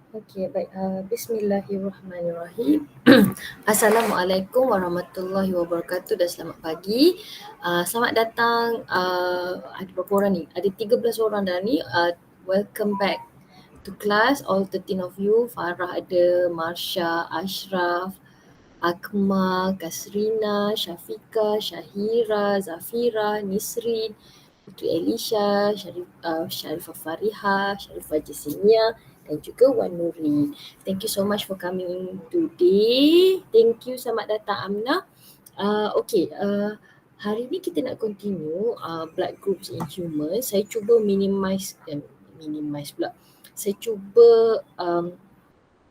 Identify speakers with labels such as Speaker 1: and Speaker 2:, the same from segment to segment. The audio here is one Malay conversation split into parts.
Speaker 1: Okey, baik. Bismillahirrahmanirrahim. Assalamualaikum warahmatullahi wabarakatuh dan selamat pagi. Selamat datang. Ada berapa orang ni? Ada 13 orang dah ni. Welcome back to class, all 13 of you. Farah ada, Marsha, Ashraf, Akmal, Kasrina, Syafika, Syahira, Zafira, Nisrin, Putri Elisha, Sharifah Fariha, Sharifah Jasenia dan juga Wan Nuri. Thank you so much for coming today. Thank you, selamat datang Amna. Hari ni kita nak continue blood groups in humans. Saya cuba minimize pula. Saya cuba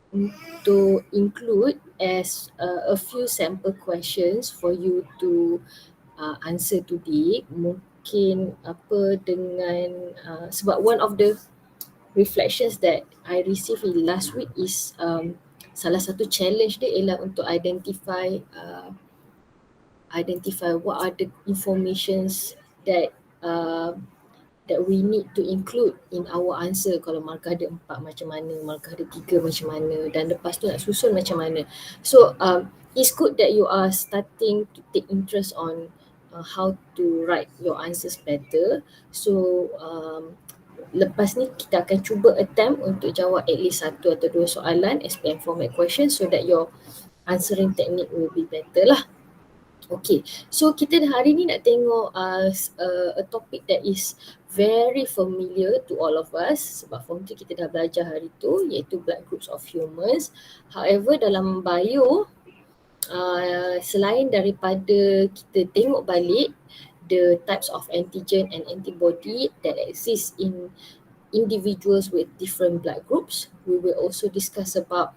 Speaker 1: untuk include as a few sample questions for you to answer today. Mungkin sebab one of the reflections that I received last week is salah satu challenge dia ialah untuk identify what are the informations that we need to include in our answer. Kalau markah ada 4 macam mana, markah ada 3 macam mana, dan lepas tu nak susun macam mana. So it's good that you are starting to take interest on how to write your answers better. So lepas ni kita akan cuba attempt untuk jawab at least 1 atau 2 soalan SPM format question so that your answering technique will be better lah. Okay, so kita hari ni nak tengok a topic that is very familiar to all of us sebab form 3 kita dah belajar hari tu, iaitu blood groups of humans. However, dalam bio, selain daripada kita tengok balik the types of antigen and antibody that exist in individuals with different blood groups, we will also discuss about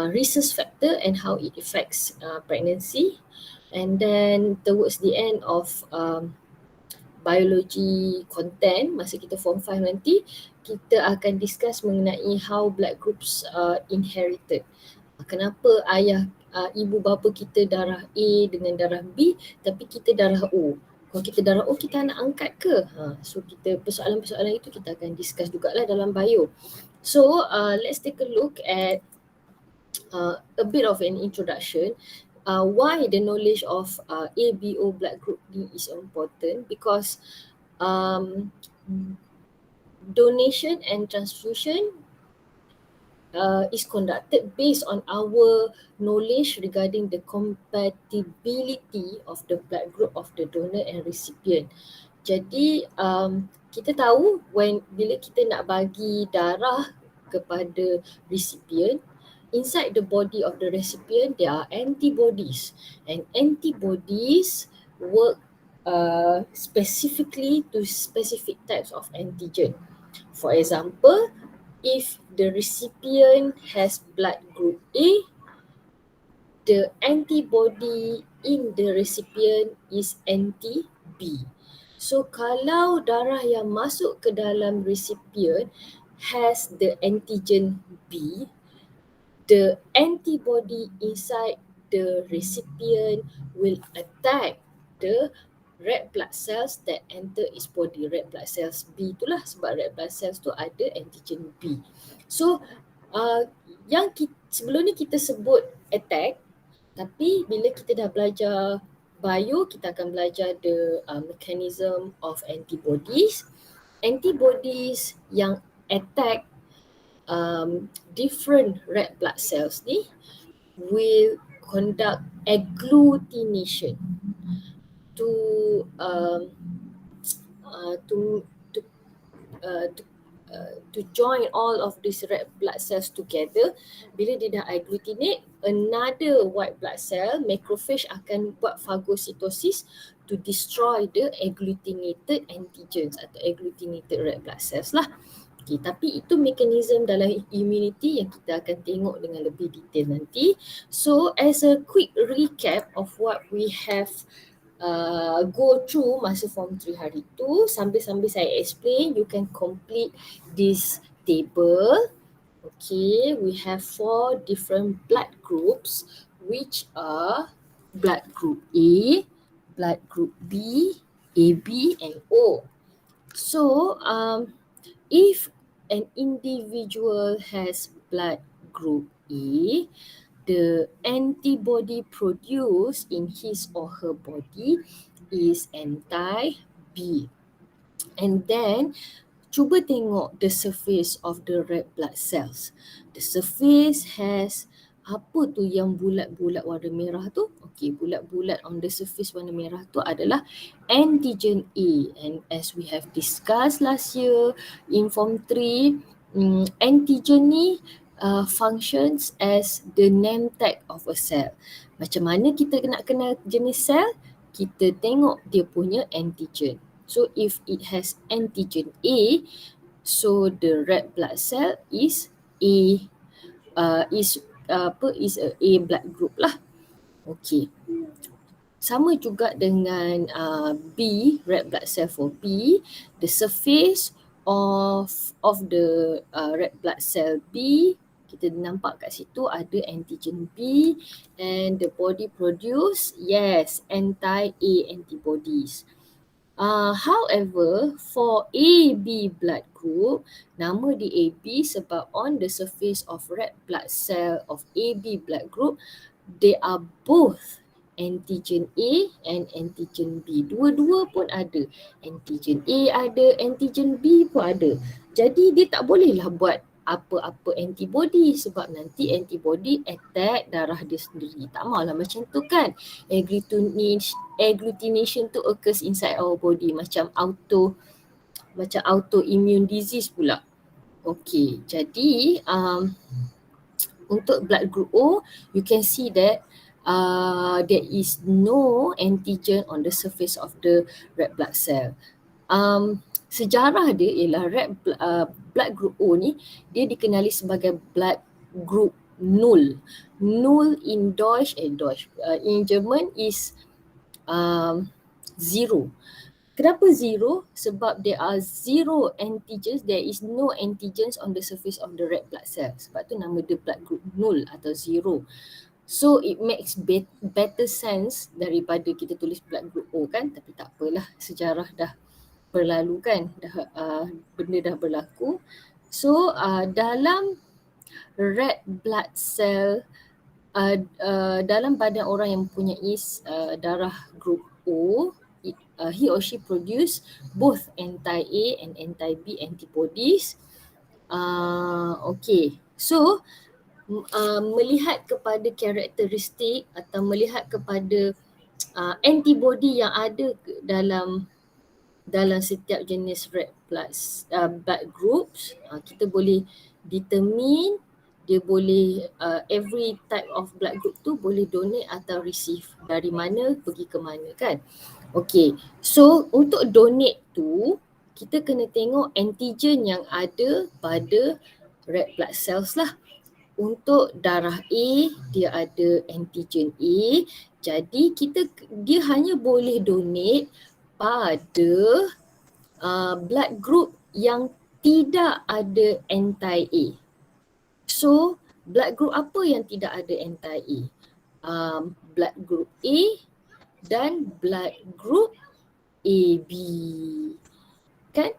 Speaker 1: rhesus factor and how it affects pregnancy. And then towards the end of biology content, masa kita form 5 nanti, kita akan discuss mengenai how blood groups are inherited. Kenapa ibu bapa kita darah A dengan darah B tapi kita darah O. Kalau kita darah O, kita anak angkat ke? So kita persoalan-persoalan itu kita akan discuss jugalah dalam bio. So let's take a look at a bit of an introduction. Why the knowledge of ABO blood group D is important, because donation and transfusion is conducted based on our knowledge regarding the compatibility of the blood group of the donor and recipient. Jadi kita tahu bila kita nak bagi darah kepada recipient, inside the body of the recipient there are antibodies, and antibodies work specifically to specific types of antigen. For example, if the recipient has blood group A, the antibody in the recipient is anti-B. So kalau darah yang masuk ke dalam recipient has the antigen B, the antibody inside the recipient will attack the red blood cells that enter its body. Red blood cells B itulah, sebab red blood cells tu ada antigen B. So sebelum ni kita sebut attack, tapi bila kita dah belajar bio, kita akan belajar the mechanism of antibodies. Antibodies yang attack different red blood cells ni will conduct agglutination to join all of these red blood cells together. Bila dia dah agglutinate, another white blood cell, macrophage, akan buat phagocytosis to destroy the agglutinated antigens atau agglutinated red blood cells lah. Okay, tapi itu mekanisme dalam immunity yang kita akan tengok dengan lebih detail nanti. So as a quick recap of what we have go through masa form 3 hari tu, sambil-sambil saya explain, you can complete this table. Okay, we have 4 different blood groups, which are blood group A, blood group B, AB and O. So if an individual has blood group A, the antibody produced in his or her body is anti-B. And then cuba tengok the surface of the red blood cells. The surface has apa tu yang bulat-bulat warna merah tu? Okey, bulat-bulat on the surface warna merah tu adalah antigen A. And as we have discussed last year in form 3, antigen ni functions as the name tag of a cell. Macam mana kita nak kenal jenis sel? Kita tengok dia punya antigen. So if it has antigen A, so the red blood cell is A, is a A blood group lah. Okay. Sama juga dengan B, red blood cell for B, the surface of the red blood cell B, kita nampak kat situ ada antigen B, and the body produce, yes, anti-A antibodies. However, for AB blood group, nama dia AB sebab on the surface of red blood cell of AB blood group, they are both antigen A and antigen B. Dua-dua pun ada. Antigen A ada, antigen B pun ada. Jadi dia tak bolehlah buat apa-apa antibody sebab nanti antibody attack darah dia sendiri. Tak maulah macam tu kan. Agglutination tu occurs inside our body macam autoimmune disease pula. Okay, jadi untuk blood group O, you can see that there is no antigen on the surface of the red blood cell. Sejarah dia ialah blood group O ni dia dikenali sebagai blood group null. Null in Deutsch, in German is zero. Kenapa zero? Sebab there are zero antigens, there is no antigens on the surface of the red blood cell. Sebab tu nama dia blood group null atau zero. So it makes better sense daripada kita tulis blood group O kan, tapi tak apalah, sejarah dah berlalu kan, benda dah berlaku. So dalam red blood cell, dalam badan orang yang mempunyai darah group O, he or she produce both anti-A and anti-B antibodies. Okay, so melihat kepada karakteristik atau melihat kepada antibody yang ada dalam setiap jenis red blood groups, kita boleh determine dia boleh every type of blood group tu boleh donate atau receive dari mana pergi ke mana kan. Okay, so untuk donate tu kita kena tengok antigen yang ada pada red blood cells lah. Untuk darah A, dia ada antigen A, jadi dia hanya boleh donate pada blood group yang tidak ada anti-A. So, blood group apa yang tidak ada anti-A? Blood group A dan blood group AB. Kan?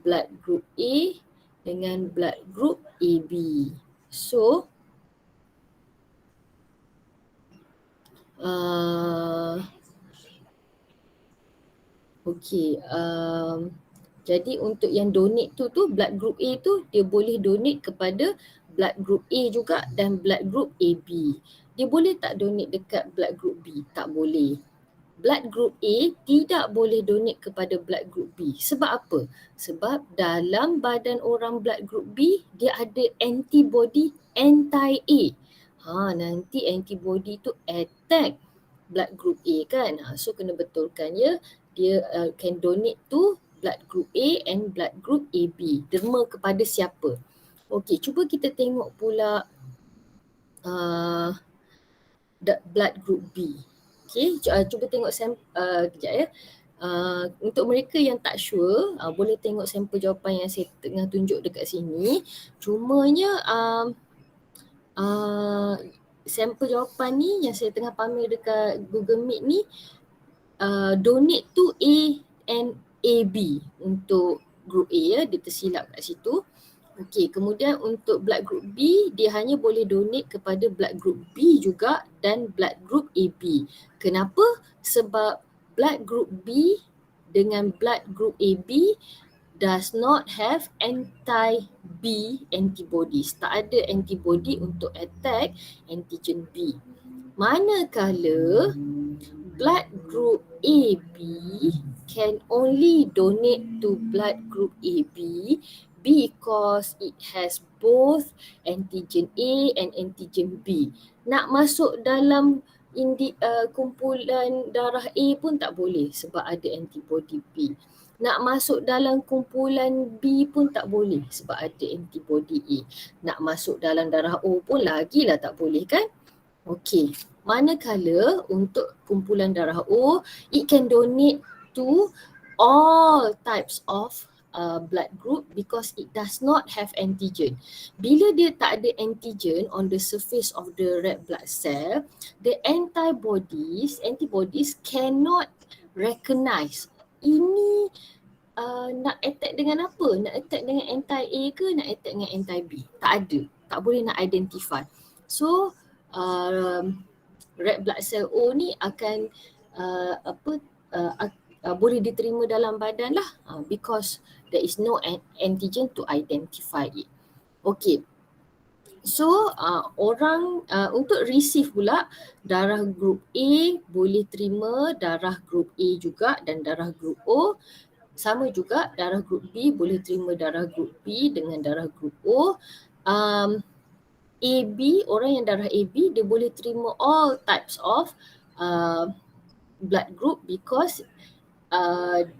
Speaker 1: Blood group A dengan blood group AB. So, okay, jadi untuk yang donate tu blood group A tu dia boleh donate kepada blood group A juga dan blood group AB. Dia boleh tak donate dekat blood group B? Tak boleh. Blood group A tidak boleh donate kepada blood group B. Sebab apa? Sebab dalam badan orang blood group B dia ada antibody anti-A. Nanti antibody tu attack blood group A kan. So kena betulkan ya, dia can donate to blood group A and blood group AB. Derma kepada siapa? Okey, cuba kita tengok pula blood group B. Okay, cuba tengok kejap ya. Untuk mereka yang tak sure, boleh tengok sampel jawapan yang saya tengah tunjuk dekat sini. Cumanya sampel jawapan ni yang saya tengah pamer dekat Google Meet ni donate to A and AB untuk group A ya, dia tersilap kat situ. Okey, kemudian untuk blood group B, dia hanya boleh donate kepada blood group B juga dan blood group AB. Kenapa? Sebab blood group B dengan blood group AB does not have anti-B antibodies. Tak ada antibody untuk attack antigen B. Manakala blood group AB can only donate to blood group AB because it has both antigen A and antigen B. Nak masuk dalam kumpulan darah A pun tak boleh sebab ada antibody B. Nak masuk dalam kumpulan B pun tak boleh sebab ada antibody A. Nak masuk dalam darah O pun lagilah tak boleh kan? Okey, manakala untuk kumpulan darah O, it can donate to all types of blood group because it does not have antigen. Bila dia tak ada antigen on the surface of the red blood cell, the antibodies cannot recognize ini nak attack dengan apa? Nak attack dengan anti-A ke nak attack dengan anti-B? Tak ada. Tak boleh nak identify. So, red blood cell O ni akan boleh diterima dalam badan lah because there is no antigen to identify it. Okay. So orang untuk receive pula darah group A boleh terima darah group A juga dan darah group O. Sama juga darah group B boleh terima darah group B dengan darah group O. AB, orang yang darah AB dia boleh terima all types of blood group because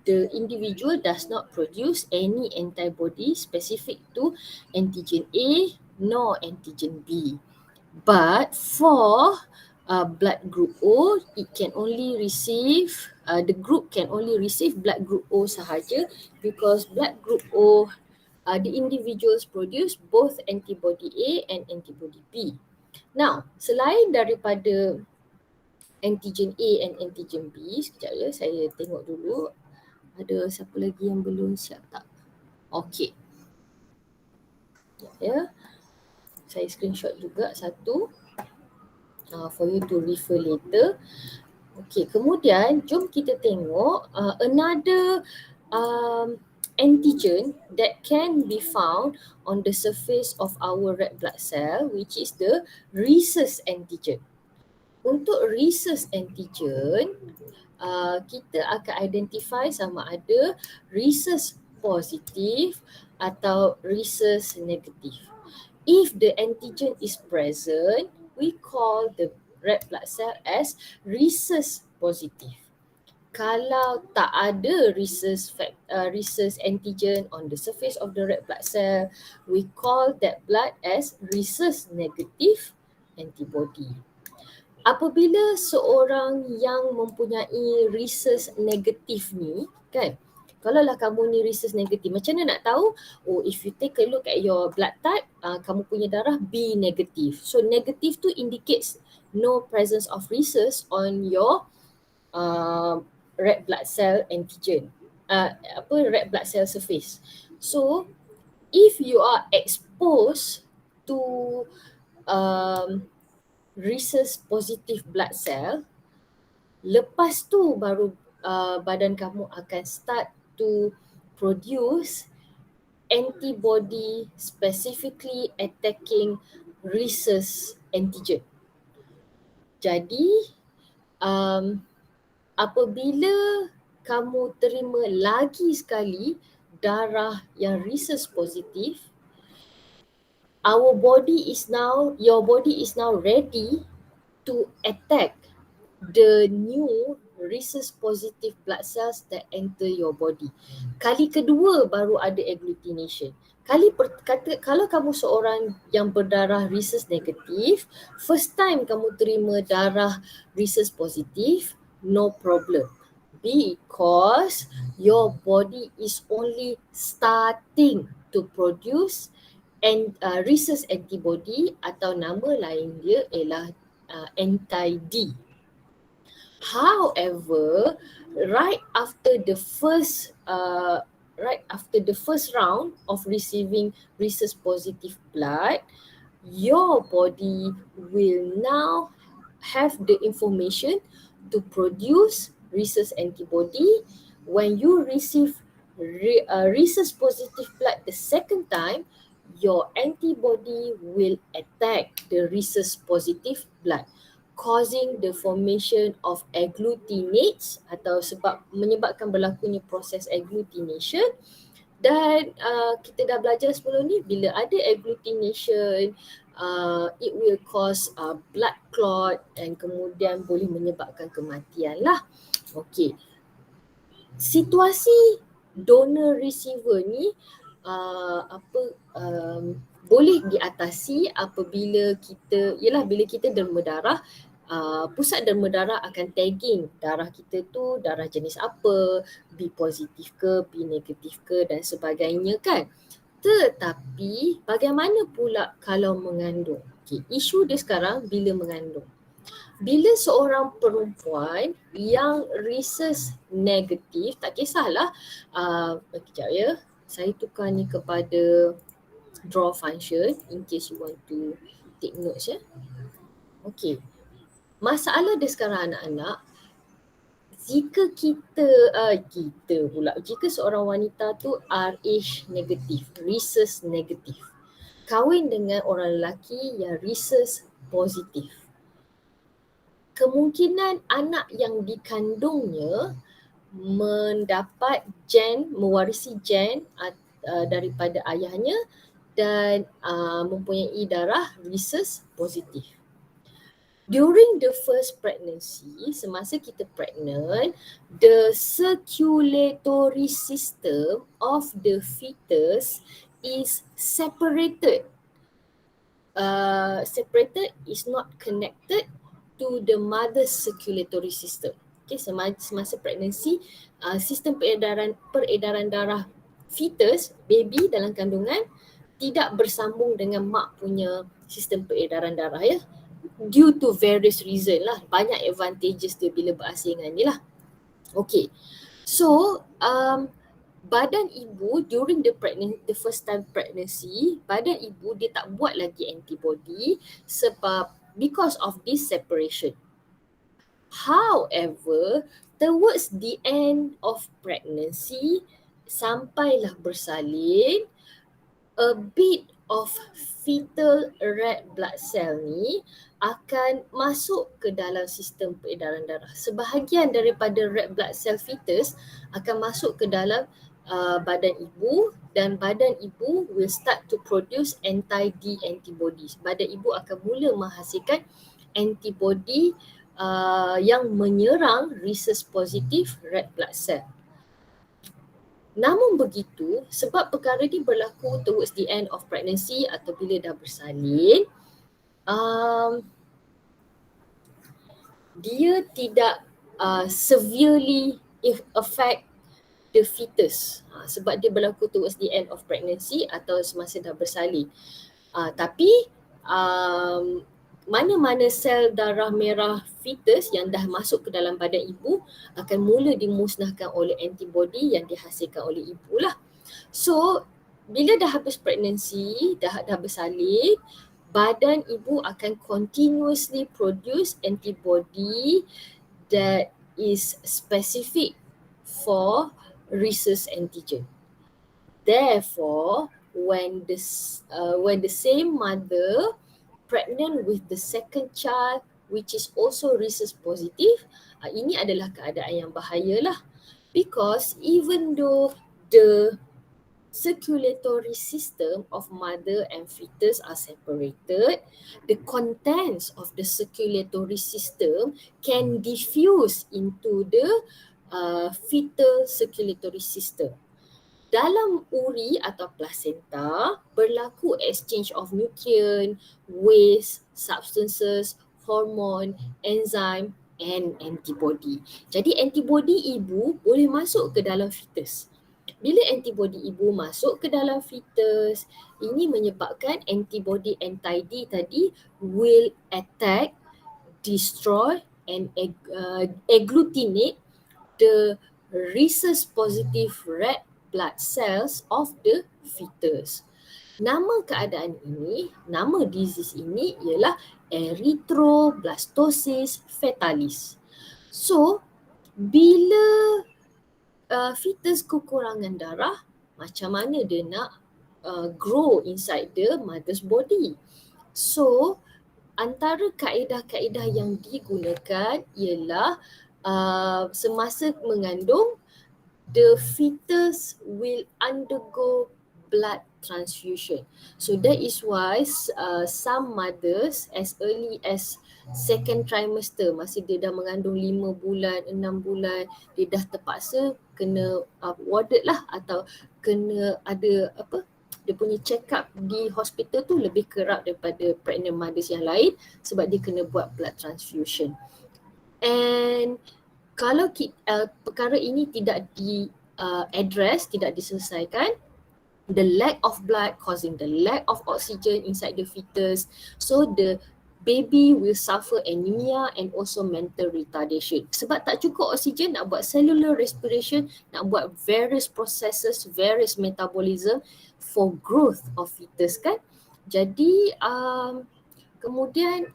Speaker 1: the individual does not produce any antibody specific to antigen A nor antigen B. But for blood group O, it can only receive, the group can only receive blood group O sahaja because blood group O, the individuals produce both antibody A and antibody B. Now, selain daripada antigen A and antigen B, sekejap ya, saya tengok dulu ada siapa lagi yang belum siap tak? Okey. Ya, saya screenshot juga satu for you to refer later. Okey, kemudian jom kita tengok another antigen that can be found on the surface of our red blood cell, which is the rhesus antigen. Untuk rhesus antigen, kita akan identify sama ada rhesus positif atau rhesus negatif. If the antigen is present, we call the red blood cell as rhesus positif. Kalau tak ada rhesus antigen on the surface of the red blood cell, we call that blood as rhesus negative antibody. Apabila seorang yang mempunyai rhesus negatif ni, kan, kalaulah kamu ni rhesus negatif, macam mana nak tahu? Oh, if you take a look at your blood type, kamu punya darah B negatif. So negatif tu indicates no presence of rhesus on your red blood cell antigen, red blood cell surface. So if you are exposed to rhesus positive blood cell, lepas tu baru badan kamu akan start to produce antibody specifically attacking rhesus antigen. Jadi apabila kamu terima lagi sekali darah yang rhesus positif, your body is now ready to attack the new rhesus positive blood cells that enter your body. Kali kedua baru ada agglutination. Kalau kamu seorang yang berdarah rhesus negatif, first time kamu terima darah rhesus positif, no problem. Because your body is only starting to produce rhesus antibody atau nama lain dia ialah anti-D. However, right after the first right after the first round of receiving rhesus positive blood, your body will now have the information to produce rhesus antibody. When you receive rhesus positive blood the second time, your antibody will attack the rhesus positive blood, causing the formation of agglutinates atau menyebabkan berlakunya proses agglutination. Dan kita dah belajar sebelum ni, bila ada agglutination, it will cause blood clot dan kemudian boleh menyebabkan kematian lah. Okey, situasi donor receiver ni boleh diatasi apabila bila kita derma darah, pusat derma darah akan tagging darah kita tu darah jenis apa, B positif ke, B negatif ke dan sebagainya kan. Tetapi bagaimana pula kalau mengandung? Okay, isu dia sekarang bila mengandung. Bila seorang perempuan yang rhesus negatif, tak kisahlah, kejap ya, saya tukar ni kepada draw function in case you want to take notes ya. Okey, masalah dia sekarang anak-anak, jika jika seorang wanita tu Rh negatif, rhesus negatif, kahwin dengan orang lelaki yang rhesus positif, kemungkinan anak yang dikandungnya mewarisi gen daripada ayahnya dan mempunyai darah rhesus positif. During the first pregnancy, semasa kita pregnant, the circulatory system of the fetus is separated. Separated is not connected to the mother's circulatory system. Okay, semasa pregnancy, sistem peredaran darah fetus, baby dalam kandungan tidak bersambung dengan mak punya sistem peredaran darah ya. Due to various reason lah, banyak advantages dia bila berasingan ni lah. Okay, so badan ibu during the first time pregnancy, badan ibu dia tak buat lagi antibody sebab because of this separation. However, towards the end of pregnancy, sampailah bersalin, a bit of fetal red blood cell ni akan masuk ke dalam sistem peredaran darah. Sebahagian daripada red blood cell fetus akan masuk ke dalam badan ibu dan badan ibu will start to produce anti-D antibodies. Badan ibu akan mula menghasilkan antibody yang menyerang rhesus positif red blood cell. Namun begitu, sebab perkara ini berlaku towards the end of pregnancy atau bila dah bersalin, dia tidak severely affect the fetus sebab dia berlaku towards the end of pregnancy atau semasa dah bersalin. Tapi mana-mana sel darah merah fetus yang dah masuk ke dalam badan ibu akan mula dimusnahkan oleh antibody yang dihasilkan oleh ibu lah. So, bila dah habis pregnancy, dah bersalin, badan ibu akan continuously produce antibody that is specific for rhesus antigen. Therefore, when the same mother pregnant with the second child which is also rhesus positive, ini adalah keadaan yang bahaya lah, because even though the circulatory system of mother and fetus are separated, the contents of the circulatory system can diffuse into the fetal circulatory system. Dalam uri atau placenta berlaku exchange of nutrient, waste, substances, hormone, enzyme and antibody. Jadi antibody ibu boleh masuk ke dalam fetus. Bila antibody ibu masuk ke dalam fetus, ini menyebabkan antibody anti-D tadi will attack, destroy and agglutinate the rhesus positive red blood cells of the fetus. Nama keadaan ini, nama disease ini ialah erythroblastosis fetalis. So, bila fetus kekurangan darah, macam mana dia nak grow inside the mother's body? So, antara kaedah-kaedah yang digunakan ialah semasa mengandung, the fetus will undergo blood transfusion. So that is why some mothers as early as second trimester, masa dia dah mengandung 5 bulan, 6 bulan, dia dah terpaksa kena warded lah atau kena ada dia punya check up di hospital tu lebih kerap daripada pregnant mothers yang lain sebab dia kena buat blood transfusion. And kalau perkara ini tidak address, tidak diselesaikan, the lack of blood causing the lack of oxygen inside the fetus, so the baby will suffer anemia and also mental retardation. Sebab tak cukup oksigen, nak buat cellular respiration, nak buat various processes, various metabolism for growth of fetus kan. Jadi kemudian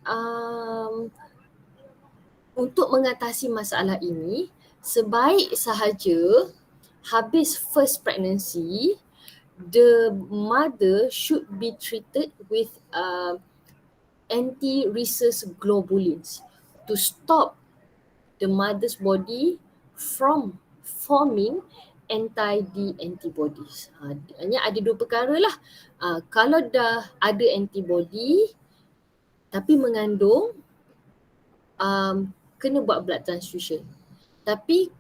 Speaker 1: untuk mengatasi masalah ini, sebaik sahaja habis first pregnancy, the mother should be treated with anti-rhesus globulins to stop the mother's body from forming antibodies. Hanya ada dua perkara lah. Kalau dah ada antibody tapi mengandung, kena buat blood transfusion. Tapi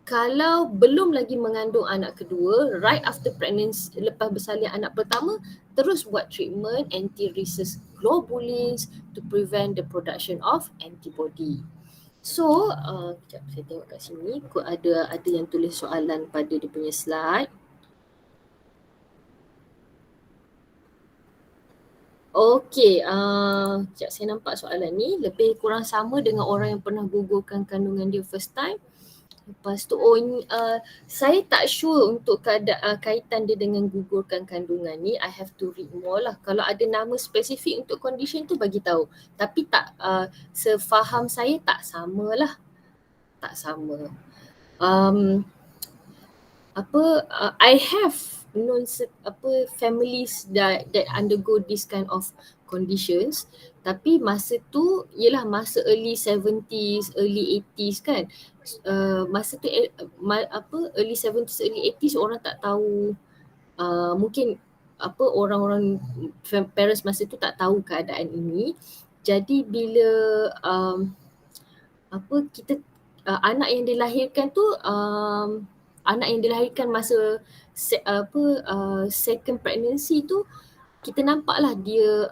Speaker 1: kalau belum lagi mengandung anak kedua, right after pregnancy, lepas bersalin anak pertama, terus buat treatment anti-rhesus globulins to prevent the production of antibody. So, sekejap saya tengok kat sini, ada yang tulis soalan pada dia punya slide. Okey, sekejap saya nampak soalan ni lebih kurang sama dengan orang yang pernah gugurkan kandungan dia first time. Lepas tu, saya tak sure untuk kaitan dia dengan gugurkan kandungan ni. I have to read more lah. Kalau ada nama spesifik untuk condition tu bagi tahu. Tapi tak, sefaham saya tak sama lah. Tak sama. I have known families that undergo this kind of conditions, tapi masa tu ialah masa early 70s, early 80s kan. Masa tu early 70s, early 80s orang tak tahu, mungkin orang-orang parents masa tu tak tahu keadaan ini. Jadi bila kita anak yang dilahirkan tu anak yang dilahirkan masa second pregnancy tu, kita nampaklah dia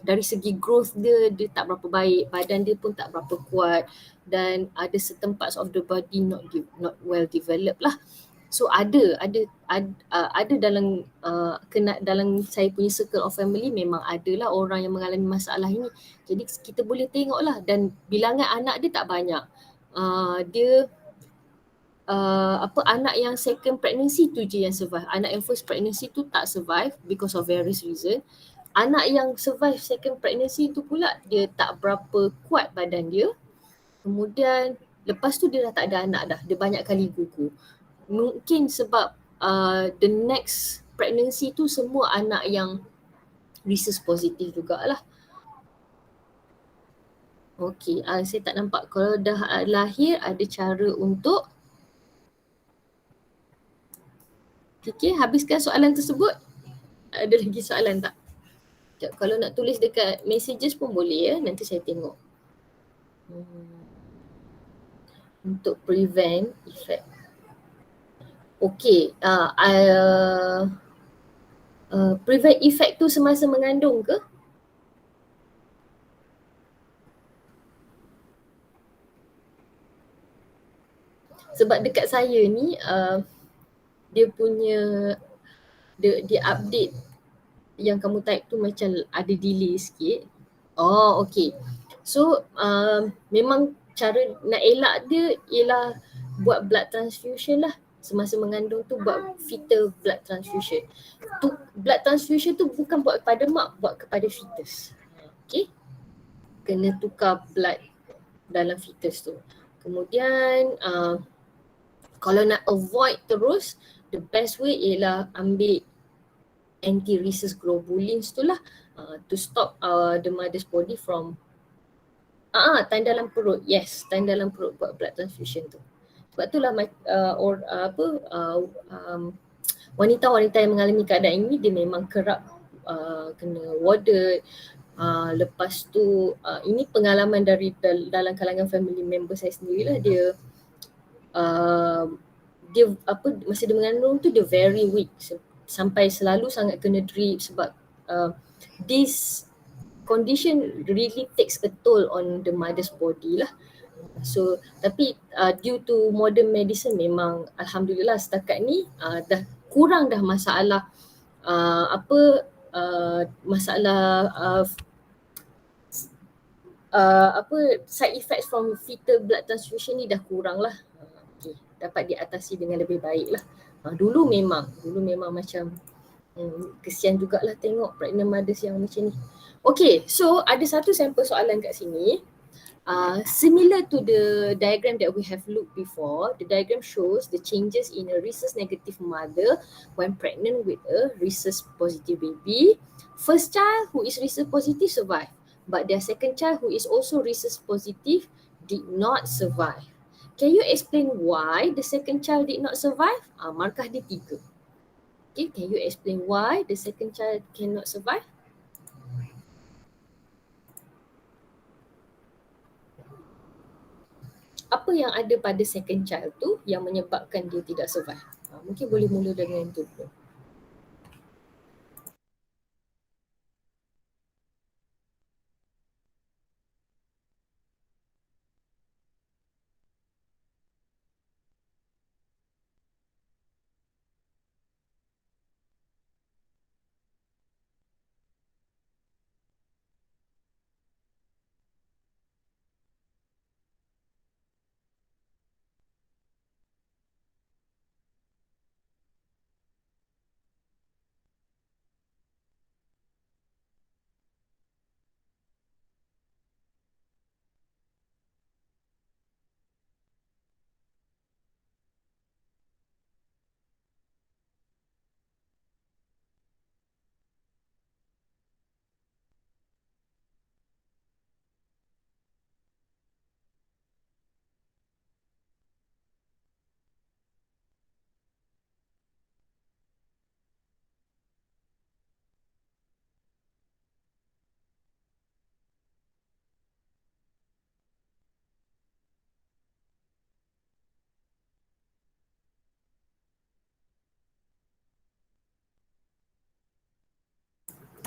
Speaker 1: dari segi growth dia tak berapa baik, badan dia pun tak berapa kuat dan ada certain parts of the body not well developed lah. So ada dalam dalam saya punya circle of family memang adalah orang yang mengalami masalah ini. Jadi kita boleh tengoklah, dan bilangan anak dia tak banyak. Dia anak yang second pregnancy tu je yang survive. Anak yang first pregnancy tu tak survive because of various reason. Anak yang survive second pregnancy tu pula dia tak berapa kuat badan dia. Kemudian lepas tu dia dah tak ada anak dah. Dia banyak kali gugur. Mungkin sebab the next pregnancy tu semua anak yang rhesus positif jugalah. Okey, saya tak nampak. Kalau dah lahir ada cara untuk habiskan soalan tersebut. Ada lagi soalan tak? Sekejap, kalau nak tulis dekat messages pun boleh ya. Nanti saya tengok. Untuk prevent effect. Okey, prevent effect tu semasa mengandung ke? Sebab dekat saya ni dia punya dia update yang kamu type tu macam ada delay sikit. Oh, okey. So memang cara nak elak dia ialah buat blood transfusion lah. semasa mengandung tu buat fetal blood transfusion. Tu blood transfusion tu bukan buat kepada mak, buat kepada fetus. Okay, kena tukar blood dalam fetus tu. Kemudian kalau nak avoid terus, the best way ialah ambil anti-rhesus globulins tu lah, to stop the mother's body from time dalam perut. Yes, time dalam perut buat blood transfusion tu. Sebab itulah wanita-wanita yang mengalami keadaan ini dia memang kerap kena warded. Lepas tu ini pengalaman dari dalam kalangan family member saya sendirilah. Dia masa dia mengandung tu dia very weak, sampai selalu sangat kena drip sebab this condition really takes a toll on the mother's body lah. So tapi due to modern medicine memang alhamdulillah setakat ni dah kurang dah masalah side effects from fetal blood transfusion ni dah kurang lah. Okay, dapat diatasi dengan lebih baik lah. Dulu memang macam kesian jugalah tengok pregnant mothers yang macam ni. Okay, so ada satu sampel soalan kat sini. Similar to the diagram that we have looked before, the diagram shows the changes in a rhesus negative mother when pregnant with a rhesus positive baby. First child who is rhesus positive survived, but their second child who is also rhesus positive did not survive. Can you explain why the second child did not survive? Markah dia 3. Okay, can you explain why the second child cannot survive? Apa yang ada pada second child tu yang menyebabkan dia tidak survive? Mungkin boleh mula dengan itu dulu.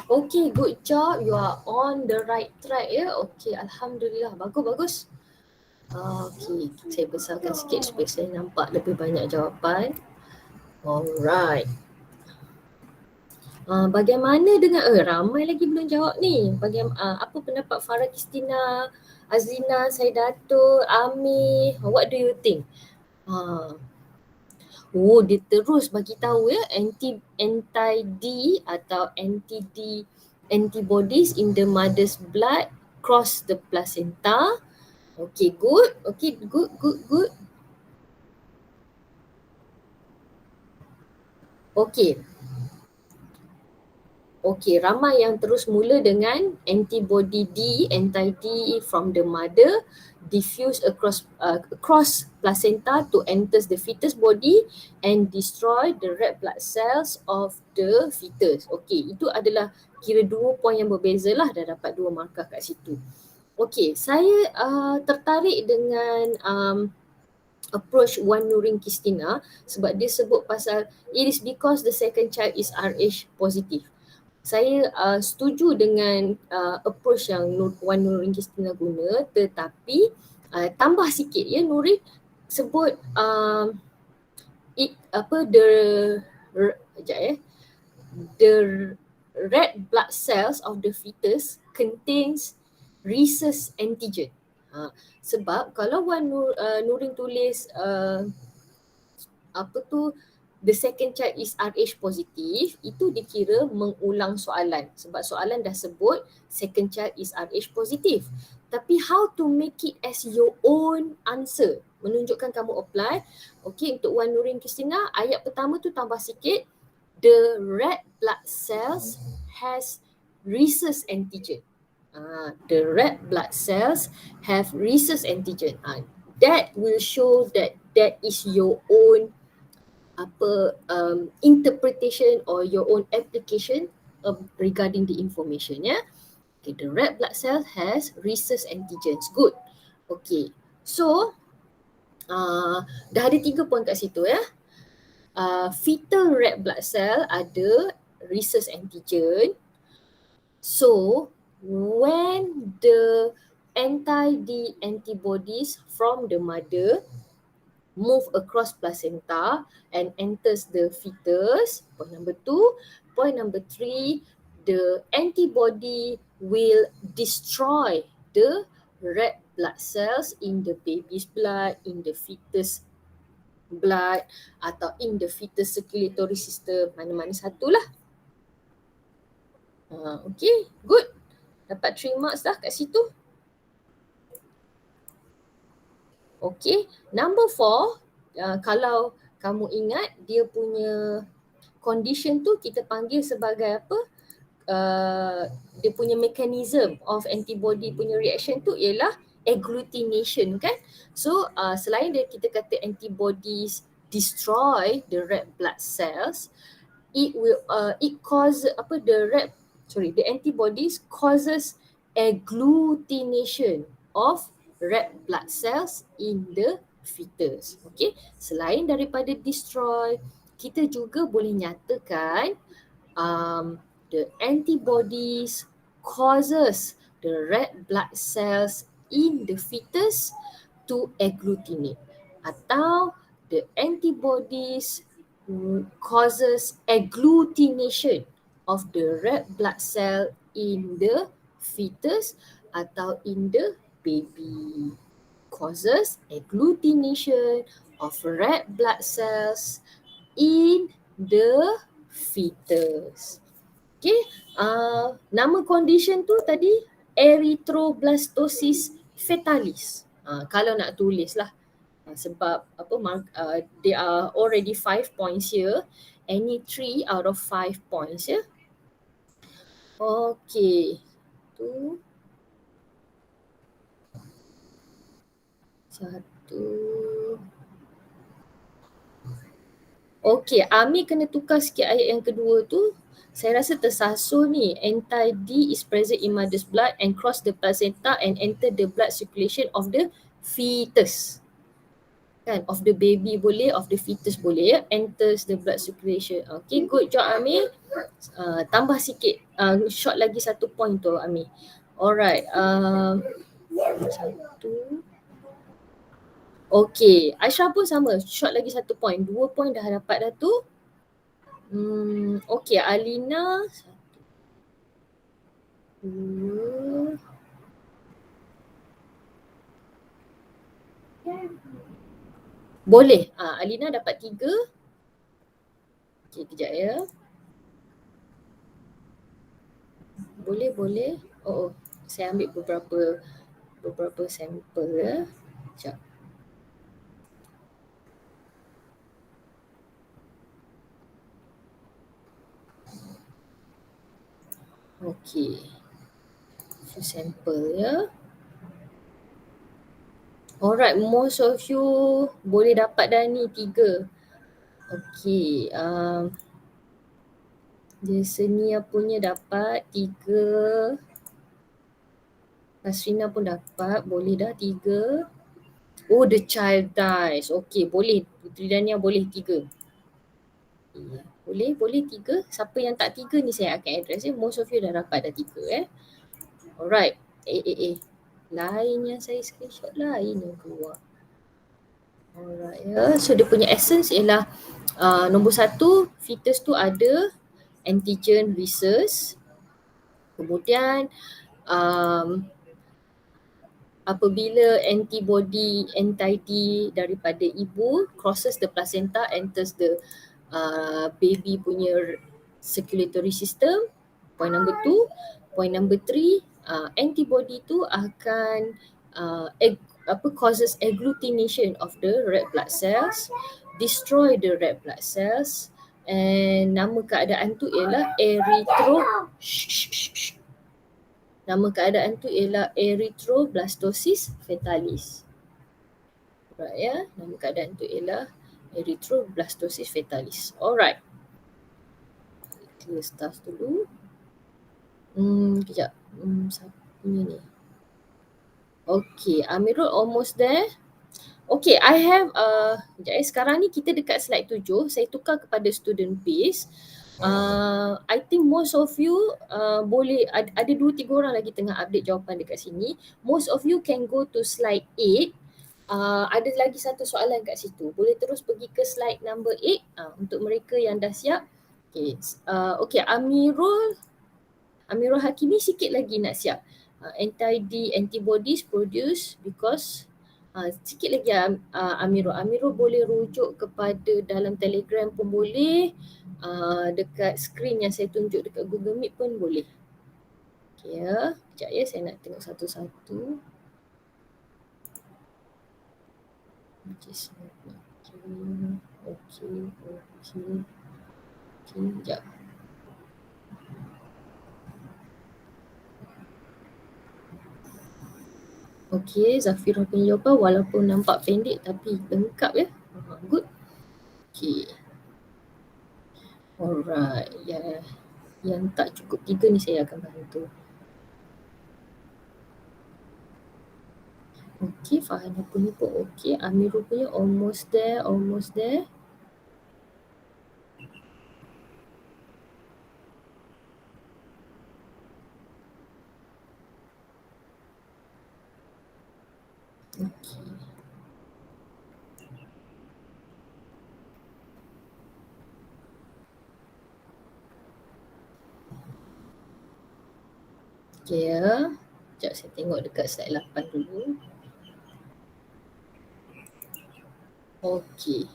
Speaker 1: Okay, good job. You are on the right track ya. Okay, alhamdulillah. Bagus. Okay, saya besarkan sikit supaya saya nampak lebih banyak jawapan. Alright. Bagaimana dengan ramai lagi belum jawab ni. Apa pendapat Farah Kristina, Azlina, Saidatul, Ami? What do you think? Dia terus bagi tahu ya, anti-D atau anti-D antibodies in the mother's blood cross the placenta. Okay, good. Okay, good. Okay, ramai yang terus mula dengan antibody D, anti-D from the mother diffuse across placenta to enters the fetus body and destroy the red blood cells of the fetus. Okay, itu adalah kira 2 poin yang berbeza lah, dah dapat 2 markah kat situ. Okay, saya tertarik dengan approach Wan Nurin Kristina sebab dia sebut pasal it is because the second child is Rh positive. Saya setuju dengan approach yang Wan Nurin Kristina guna, tetapi tambah sikit ya, Nurin sebut the red blood cells of the fetus contains rhesus antigen. Sebab kalau Wan Nurin tulis the second child is Rh positif, itu dikira mengulang soalan sebab soalan dah sebut second child is Rh positif. Tapi how to make it as your own answer, menunjukkan kamu apply. Okay, untuk Wan Nurin Christina, ayat pertama tu tambah sikit, the red blood cells has rhesus antigen. The red blood cells have rhesus antigen. That will show that that is your own interpretation or your own application regarding the information, ya. Okay, the red blood cell has rhesus antigens. Good. Okay, so dah ada 3 poin kat situ, ya. Fetal red blood cell ada rhesus antigen. So when the antibodies from the mother move across placenta and enters the fetus, point number 2. Point number 3, the antibody will destroy the red blood cells in the baby's blood, in the fetus blood atau in the fetus circulatory system, mana-mana satulah. Okay, good. Dapat 3 marks dah kat situ. Okay, number 4, kalau kamu ingat dia punya condition tu kita panggil sebagai apa? Dia punya mechanism of antibody punya reaction tu ialah agglutination, kan? So selain dia kita kata antibodies destroy the red blood cells, the antibodies causes agglutination of red blood cells in the fetus. Okay, selain daripada destroy, kita juga boleh nyatakan the antibodies causes the red blood cells in the fetus to agglutinate, atau the antibodies causes agglutination of the red blood cell in the fetus atau in the baby. Causes agglutination of red blood cells in the fetus. Okay, nama condition tu tadi erythroblastosis fetalis. Kalau nak tulis lah, sebab there are already 5 points here, any 3 out of 5 points, ya. Okay, tu satu. Okay, Ami kena tukar sikit ayat yang kedua tu. Saya rasa tersasul ni. Anti-D is present in mother's blood and cross the placenta and enter the blood circulation of the fetus. Kan, of the baby boleh, of the fetus boleh, ya. Enters the blood circulation. Okay, good job Ami. Tambah sikit. Short lagi 1 point tu Ami. Alright. Satu. Okay, Aisyah pun sama. Short lagi 1 point. 2 point dah dapat dah tu. Okay, Alina. 1, 2. Boleh. Alina dapat 3. Okay, kejap ya. Boleh. Oh, saya ambil beberapa sampel ya. Sekejap. Okay. Few sampel ya. Alright, most of you boleh dapat dah ni 3. Okay. Yesenia punya dapat 3. Asrina pun dapat. Boleh dah 3. Oh, the child dies. Okay, boleh. Putri Dania boleh 3. Boleh 3. Siapa yang tak 3 ni saya akan address ya. Most of you dah dapat dah 3 Alright. Lain yang saya screenshot lain yang keluar. Alright ya. So dia punya essence ialah nombor 1, fetus tu ada antigen rhesus. Kemudian apabila antibody anti-D daripada ibu crosses the placenta, enters the baby punya circulatory system. Point number 2. Point number 3, antibody tu akan causes agglutination of the red blood cells, destroy the red blood cells, and nama keadaan tu ialah nama keadaan tu ialah erythroblastosis fetalis. Right ya, nama keadaan tu ialah erythroblastosis fetalis. Alright. Clear stars dulu. Kejap. Siapa punya ni? Okay, Amirul almost there. Okay, I have sekarang ni kita dekat slide 7. Saya tukar kepada student base. I think most of you boleh, ada 2-3 orang lagi tengah update jawapan dekat sini. Most of you can go to slide 8. Ada lagi satu soalan kat situ. Boleh terus pergi ke slide number 8 untuk mereka yang dah siap. Okay, Amirul Hakimi sikit lagi nak siap. Anti-D antibodies produced because sikit lagi Amirul boleh rujuk kepada dalam Telegram pun boleh, dekat skrin yang saya tunjuk dekat Google Meet pun boleh. Okay ya, sekejap ya, saya nak tengok satu-satu. Okay, sekejap. Okay, Zafirah punya jawapan walaupun nampak pendek tapi lengkap ya. Good. Okay. Alright. Yeah. Yang tak cukup 3 ni saya akan bantu. Okay, Farhanah punya pun okay. Amirul punya almost there. Okay. Okay ya. Sekejap saya tengok dekat slide 8 dulu. Okay.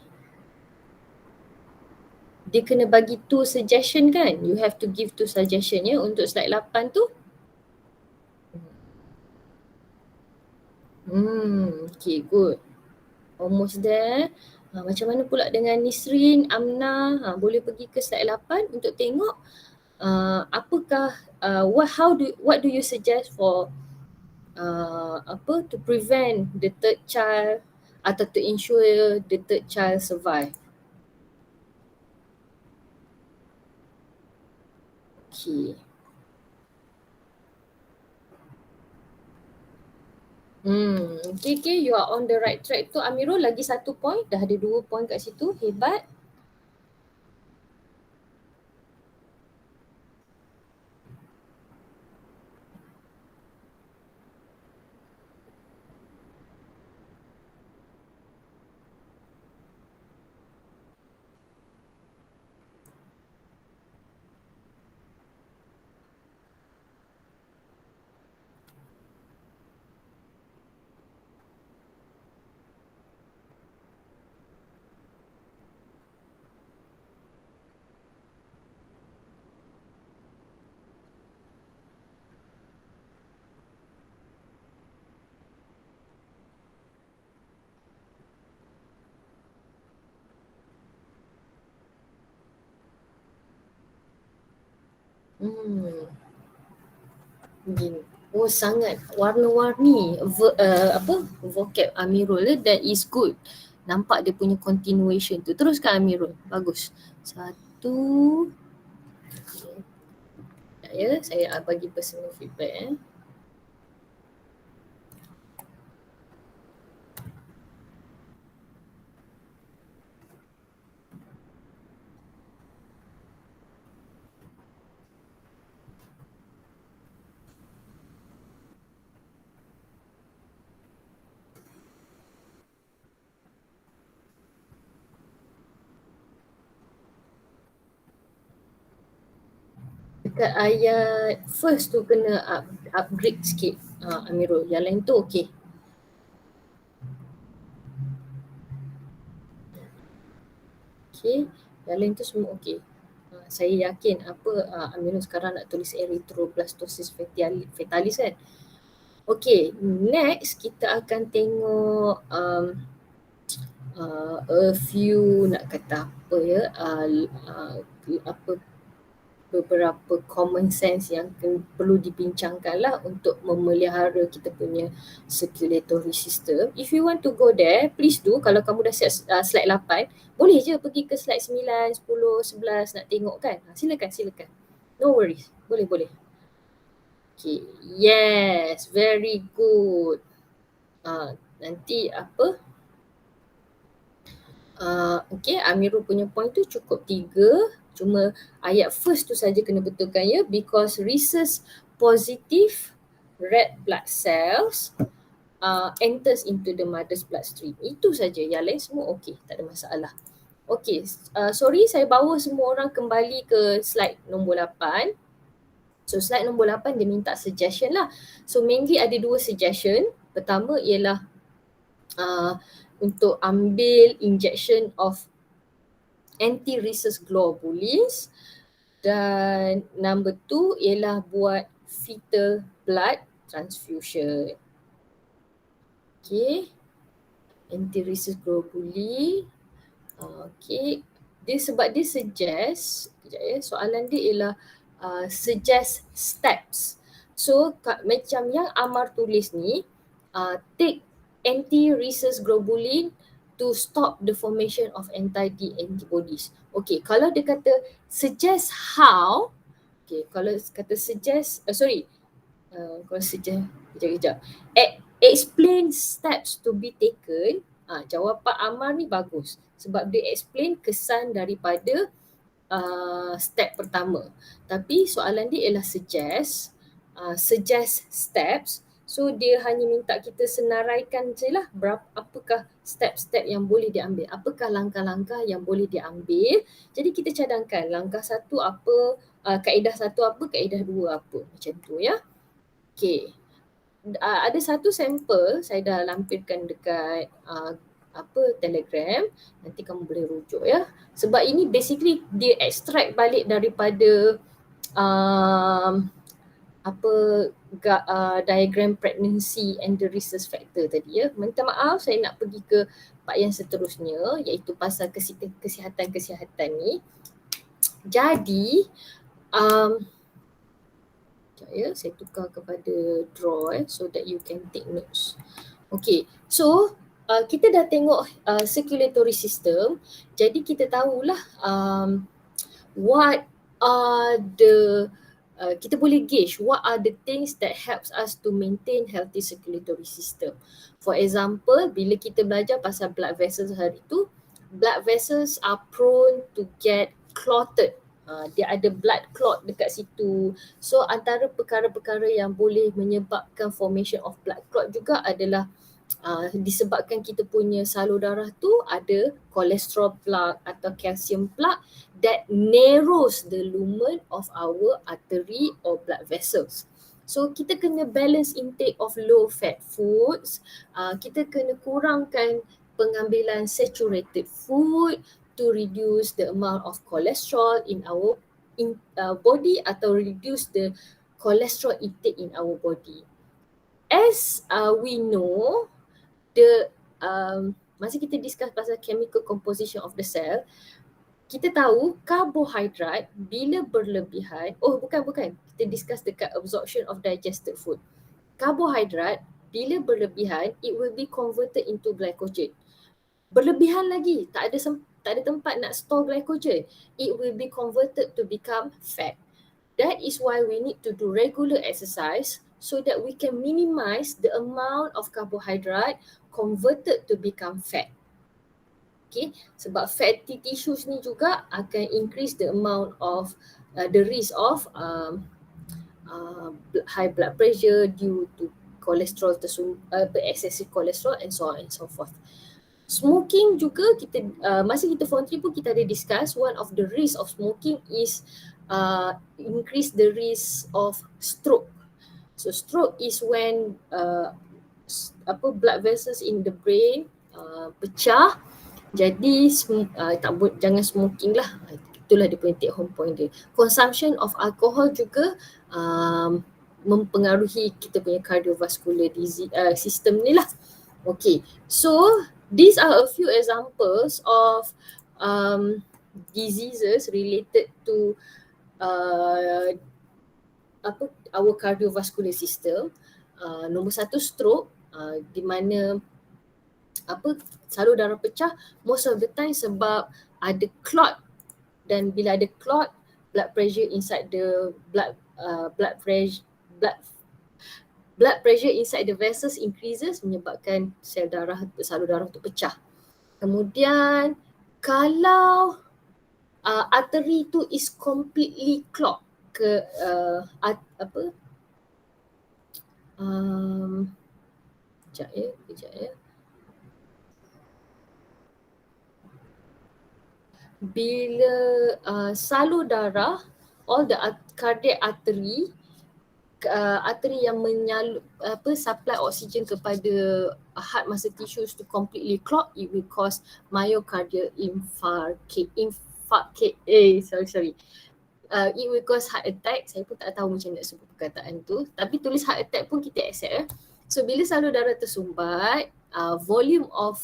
Speaker 1: Dia kena bagi 2 suggestion kan? You have to give 2 suggestion ya untuk slide 8 tu. Okay, good. Almost there. Macam mana pula dengan Nisrin, Amna? Boleh pergi ke slide 8 untuk tengok apakah what do you suggest for to prevent the third child atau to ensure the third child survive. Okay. Okay, you are on the right track tu Amirul. Lagi 1 point, dah ada 2 point kat situ, hebat. Begini. Oh, sangat warna-warni vocab Amirul, that is good. Nampak dia punya continuation tu. Teruskan Amirul, bagus. 1. Ya, saya bagi personal feedback Dekat ayat first tu kena upgrade sikit Amirul. Yang lain tu okey. Okay, yang lain tu semua okay. Saya yakin Aminu sekarang nak tulis erythroblastosis fetalis kan. Okay, next kita akan tengok a few, nak kata apa ya, beberapa common sense yang perlu dibincangkan lah untuk memelihara kita punya circulatory system. If you want to go there, please do. Kalau kamu dah siap slide 8, boleh je pergi ke slide 9, 10, 11 nak tengok kan. Silakan. No worries. Boleh. Okay. Yes, very good. Nanti apa? Okay, Amirul punya point tu cukup 3. Cuma ayat first tu saja kena betulkan ya, because rhesus positive red blood cells enters into the mother's bloodstream. Itu saja, yang lain semua okey, tak ada masalah. Okey, sorry saya bawa semua orang kembali ke slide nombor 8. So slide nombor 8 dia minta suggestion lah. So mainly ada 2 suggestion. Pertama ialah untuk ambil injection of anti-rhesus globulins, dan number 2 ialah buat fetal blood transfusion. Okay, anti-rhesus globulin. Okay, sebab dia suggest, soalan dia ialah suggest steps. So macam yang Amar tulis ni, take anti-rhesus globulin to stop the formation of antibodies. Okay, kalau dia kata suggest how, okay, kalau kata suggest, kalau suggest, kejap. Explain steps to be taken. Jawapan Amar ni bagus sebab dia explain kesan daripada step pertama. Tapi soalan dia ialah suggest steps. So dia hanya minta kita senaraikan je lah apakah step-step yang boleh diambil, apakah langkah-langkah yang boleh diambil. Jadi kita cadangkan langkah 1 apa, kaedah 1 apa, kaedah 2 apa, macam tu ya. Okay, ada satu sampel saya dah lampirkan dekat Telegram, nanti kamu boleh rujuk ya. Sebab ini basically dia extract balik daripada diagram pregnancy and the rhesus factor tadi ya. Minta maaf, saya nak pergi ke part yang seterusnya, iaitu pasal kesihatan ni. Jadi saya tukar kepada draw so that you can take notes. Okay, so kita dah tengok circulatory system. Jadi kita tahulah what are the kita boleh gauge what are the things that helps us to maintain healthy circulatory system. For example, bila kita belajar pasal blood vessels hari tu, blood vessels are prone to get clotted. Dia ada blood clot dekat situ. So antara perkara-perkara yang boleh menyebabkan formation of blood clot juga adalah disebabkan kita punya salur darah tu ada cholesterol plaque atau calcium plaque that narrows the lumen of our artery or blood vessels. So kita kena balance intake of low fat foods, kita kena kurangkan pengambilan saturated food to reduce the amount of cholesterol in our body atau reduce the cholesterol intake in our body. As we know, masa kita discuss pasal chemical composition of the cell, kita tahu karbohidrat bila berlebihan, bukan, kita discuss dekat absorption of digested food. Karbohidrat bila berlebihan, it will be converted into glycogen. Berlebihan lagi, tak ada tempat nak store glycogen, it will be converted to become fat. That is why we need to do regular exercise so that we can minimize the amount of carbohydrate converted to become fat. Okay, sebab fatty tissues ni juga akan increase the amount of the risk of high blood pressure due to cholesterol excessive cholesterol and so on and so forth. Smoking juga kita masa kita form 3 pun kita ada discuss, one of the risk of smoking is increase the risk of stroke. So stroke is when blood vessels in the brain pecah Jadi jangan smoking lah. Itulah dia punya take home point dia. Consumption of alcohol juga mempengaruhi kita punya cardiovascular disease system ni lah. Okay, so these are a few examples of diseases related to our cardiovascular system. Nombor satu, stroke, di mana salur darah pecah most of the time sebab ada clot, dan bila ada clot, blood pressure inside the blood pressure inside the vessels increases, menyebabkan salur darah tu pecah. Kemudian kalau artery tu is completely clogged ke kejap ya. Bila salur darah, all the cardiac artery yang supply oksigen kepada heart muscle tissues to completely clog, it will cause myocardial infarction. It will cause heart attack. Saya pun tak tahu macam nak sebut perkataan tu, tapi tulis heart attack pun kita accept. So bila salur darah tersumbat, volume of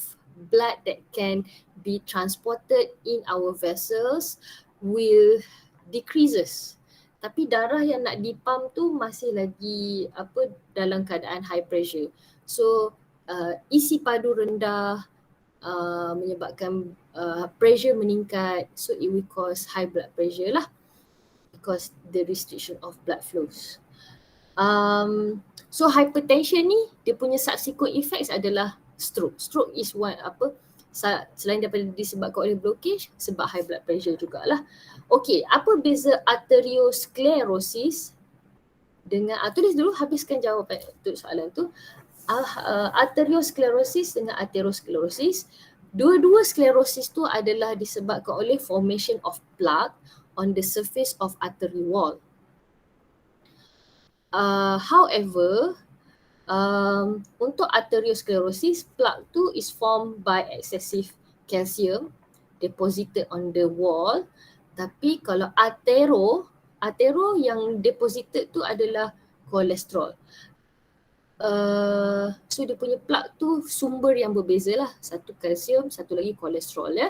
Speaker 1: blood that can be transported in our vessels will decreases. Tapi darah yang nak dipump tu masih lagi dalam keadaan high pressure. So isi padu rendah menyebabkan pressure meningkat, so it will cause high blood pressure lah, because the restriction of blood flows. So hypertension ni dia punya subsequent effects adalah stroke. Stroke is one selain daripada disebabkan oleh blockage, sebab high blood pressure jugalah. Okey, apa beza arteriosclerosis dengan tulis dulu, habiskan jawapan untuk soalan tu. Arteriosclerosis dengan atherosclerosis, dua-dua sklerosis tu adalah disebabkan oleh formation of plaque on the surface of artery wall. However, untuk arteriosclerosis, plaque tu is formed by excessive calcium deposited on the wall. Tapi kalau atero yang deposited tu adalah kolesterol. So dia punya plaque tu sumber yang berbeza lah. Satu kalsium, satu lagi kolesterol ya.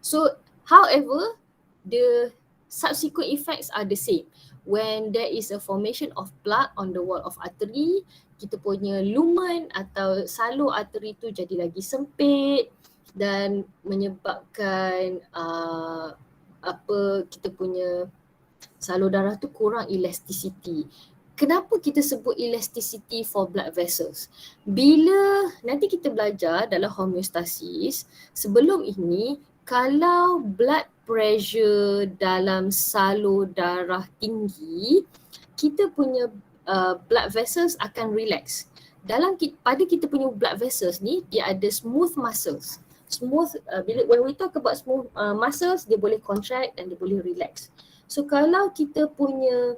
Speaker 1: So however, the subsequent effects are the same. When there is a formation of plaque on the wall of artery, kita punya lumen atau salur arteri tu jadi lagi sempit dan menyebabkan kita punya salur darah tu kurang elasticity. Kenapa kita sebut elasticity for blood vessels? Bila nanti kita belajar dalam homeostasis, sebelum ini kalau blood pressure dalam salur darah tinggi, kita punya blood vessels akan relax. Pada kita punya blood vessels ni, dia ada smooth muscles. When we talk about smooth muscles, dia boleh contract dan dia boleh relax. So kalau kita punya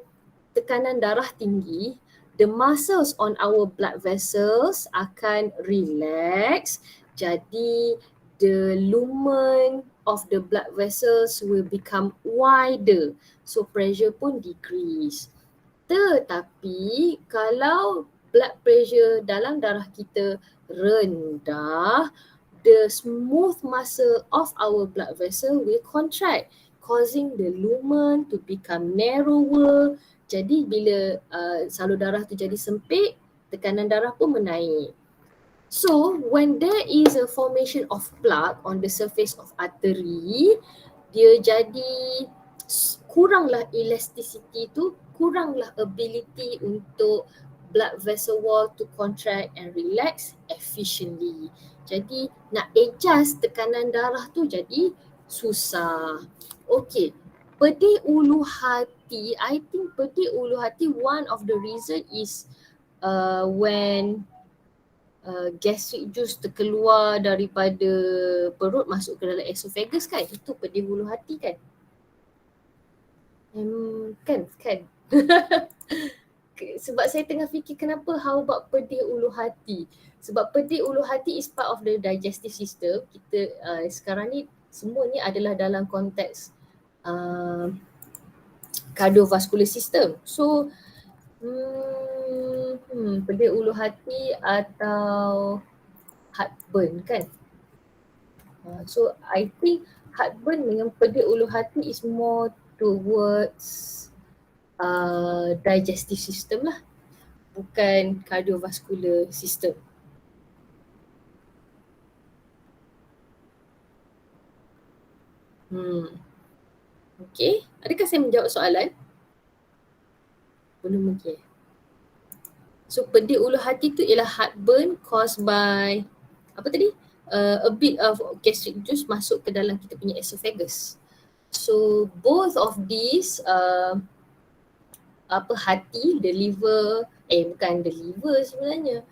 Speaker 1: tekanan darah tinggi, the muscles on our blood vessels akan relax. Jadi the lumen of the blood vessels will become wider. So pressure pun decrease. Tetapi kalau blood pressure dalam darah kita rendah, the smooth muscle of our blood vessel will contract, causing the lumen to become narrower. Jadi bila salur darah tu jadi sempit, tekanan darah pun menaik. So when there is a formation of plaque on the surface of artery, dia jadi kuranglah elasticity tu, kuranglah ability untuk blood vessel wall to contract and relax efficiently. Jadi nak adjust tekanan darah tu jadi susah. Okay, pedih ulu hati, I think pedih ulu hati, one of the reason is when gastric juice terkeluar daripada perut masuk ke dalam esophagus kan, itu pedih ulu hati kan. Kan sebab saya tengah fikir kenapa how about pedih ulu hati. Sebab pedih ulu hati is part of the digestive system. Kita sekarang ni semua ni adalah dalam konteks cardiovascular system. So pedih ulu hati atau heartburn kan. So I think heartburn dengan pedih ulu hati is more towards digestive system lah, bukan cardiovascular system. Okay, adakah saya menjawab soalan? Belum okay. So pedih ulu hati tu ialah heartburn caused by apa tadi? A bit of gastric juice masuk ke dalam kita punya esophagus. So both of these hati, the liver, bukan the liver sebenarnya.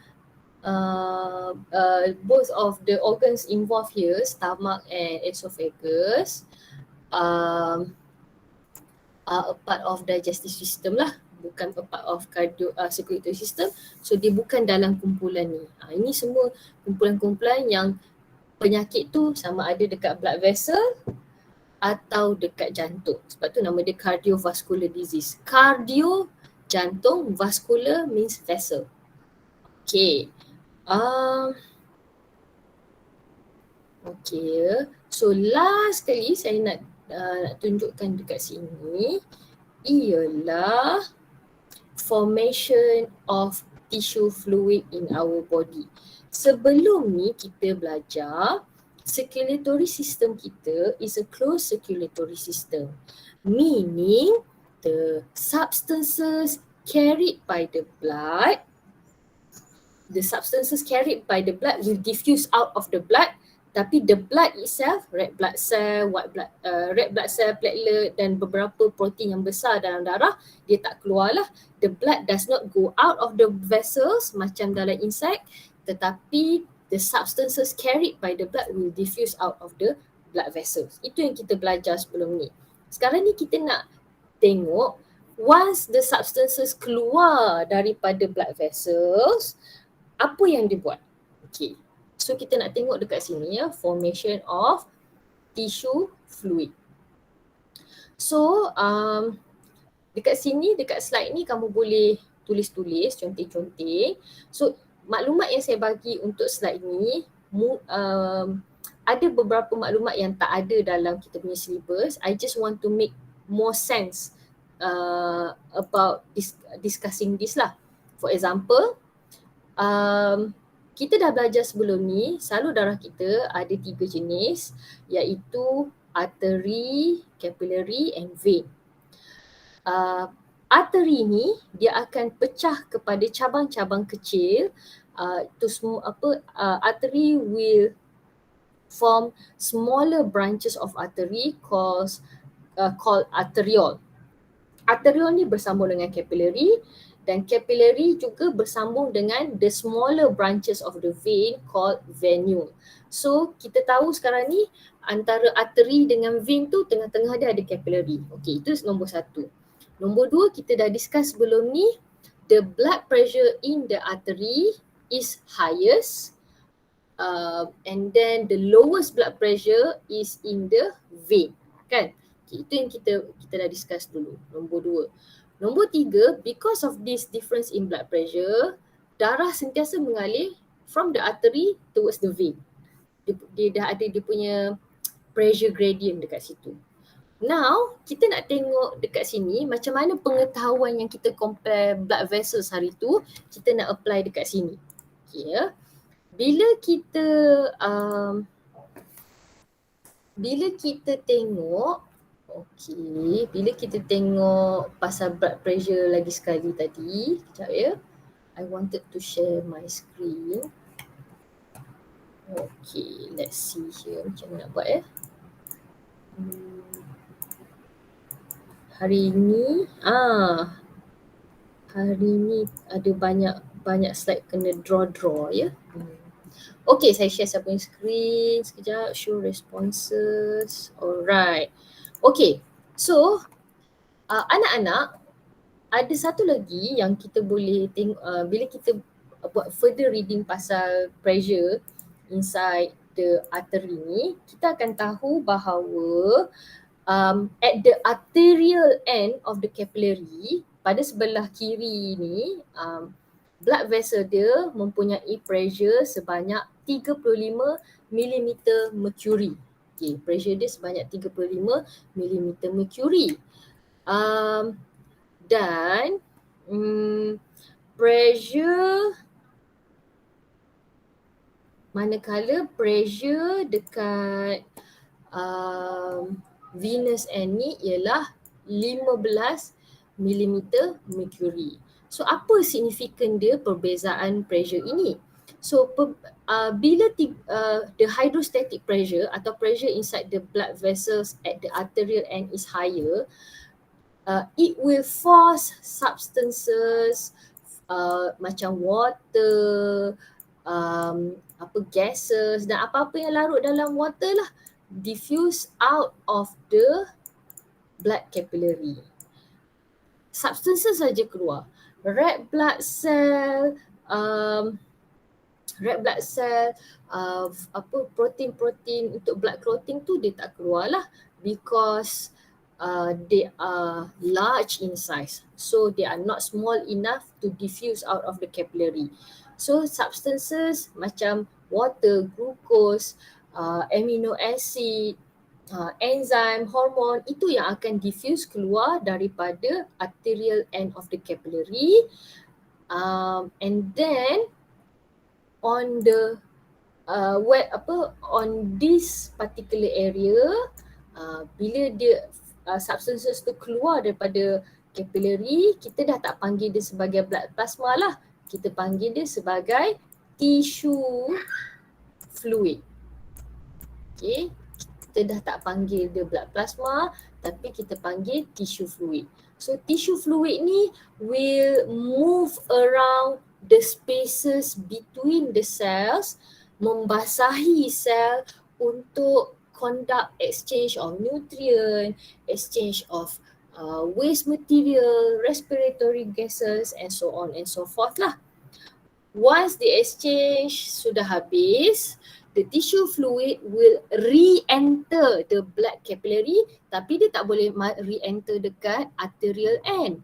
Speaker 1: Both of the organs involved here, stomach and esophagus, are a part of digestive system lah, bukan a part of circulatory system. So dia bukan dalam kumpulan ni. Ini semua kumpulan-kumpulan yang penyakit tu sama ada dekat blood vessel atau dekat jantung. Sebab tu nama dia cardiovascular disease. Cardio, jantung, vascular means vessel. Okay. Okay. So last kali saya nak tunjukkan dekat sini ialah formation of tissue fluid in our body. Sebelum ni kita belajar circulatory system kita is a closed circulatory system, meaning the substances carried by the blood will diffuse out of the blood, tapi the blood itself, red blood cell, red blood cell, platelet dan beberapa protein yang besar dalam darah, dia tak keluar lah. The blood does not go out of the vessels macam dalam insect, tetapi the substances carried by the blood will diffuse out of the blood vessels. Itu yang kita belajar sebelum ni. Sekarang ni kita nak tengok once the substances keluar daripada blood vessels, apa yang dia buat? Okay. So kita nak tengok dekat sini ya, formation of tissue fluid. So dekat sini, dekat slide ni kamu boleh tulis-tulis, conteng-conteng. So maklumat yang saya bagi untuk slide ni, ada beberapa maklumat yang tak ada dalam kita punya syllabus. I just want to make more sense about discussing this lah. For example, kita dah belajar sebelum ni, salur darah kita ada 3 jenis, iaitu artery, capillary and vein. Artery ni dia akan pecah kepada cabang-cabang kecil. Artery will form smaller branches of artery called arterial. Arterial ni bersambung dengan capillary, dan capillary juga bersambung dengan the smaller branches of the vein called venule. So kita tahu sekarang ni antara artery dengan vein tu tengah-tengah dia ada capillary. Okay, itu nombor 1. Nombor 2, kita dah discuss sebelum ni, the blood pressure in the artery is highest, and then the lowest blood pressure is in the vein, kan? Okay, itu yang kita dah discuss dulu, nombor 2. Nombor 3, because of this difference in blood pressure, darah sentiasa mengalir from the artery towards the vein. Dia dah ada dia punya pressure gradient dekat situ. Now, kita nak tengok dekat sini macam mana pengetahuan yang kita compare blood vessels hari tu, kita nak apply dekat sini. Okay, ya. Bila kita tengok bila kita tengok pasal blood pressure lagi sekali tadi, kejap ya. I wanted to share my screen. Okay, let's see here macam mana nak buat ya. Hari ni ada banyak slide kena draw ya. Okay, saya share saya punya screen sekejap, show responses. Alright. Okay, so anak-anak ada satu lagi yang kita boleh tengok bila kita buat further reading pasal pressure inside the artery ni, kita akan tahu bahawa at the arterial end of the capillary, pada sebelah kiri ni, blood vessel dia mempunyai pressure sebanyak 35 mm mercury. Okay, pressure dia sebanyak 35 mm mercury. Dan pressure, manakala pressure dekat venous end ni ialah 15 mm mercury. So apa signifikan dia perbezaan pressure ini? So bila the hydrostatic pressure atau pressure inside the blood vessels at the arterial end is higher, it will force substances macam water, gases dan apa-apa yang larut dalam water lah, diffuse out of the blood capillary. Substances saja keluar. Red blood cell, protein-protein untuk blood clotting tu dia tak keluar lah, because they are large in size, so they are not small enough to diffuse out of the capillary. So substances macam water, glucose, amino acid, enzyme, hormon, itu yang akan diffuse keluar daripada arterial end of the capillary, and then on the on this particular area, bila dia substances tu keluar daripada capillary, kita dah tak panggil dia sebagai blood plasma lah, kita panggil dia sebagai tissue fluid. Okay, kita dah tak panggil dia blood plasma, tapi kita panggil tissue fluid. So tissue fluid ni will move around the spaces between the cells, membasahi sel untuk conduct exchange of nutrient, exchange of waste material, respiratory gases and so on and so forth lah. Once the exchange sudah habis, the tissue fluid will re-enter the blood capillary, tapi dia tak boleh re-enter dekat arterial end.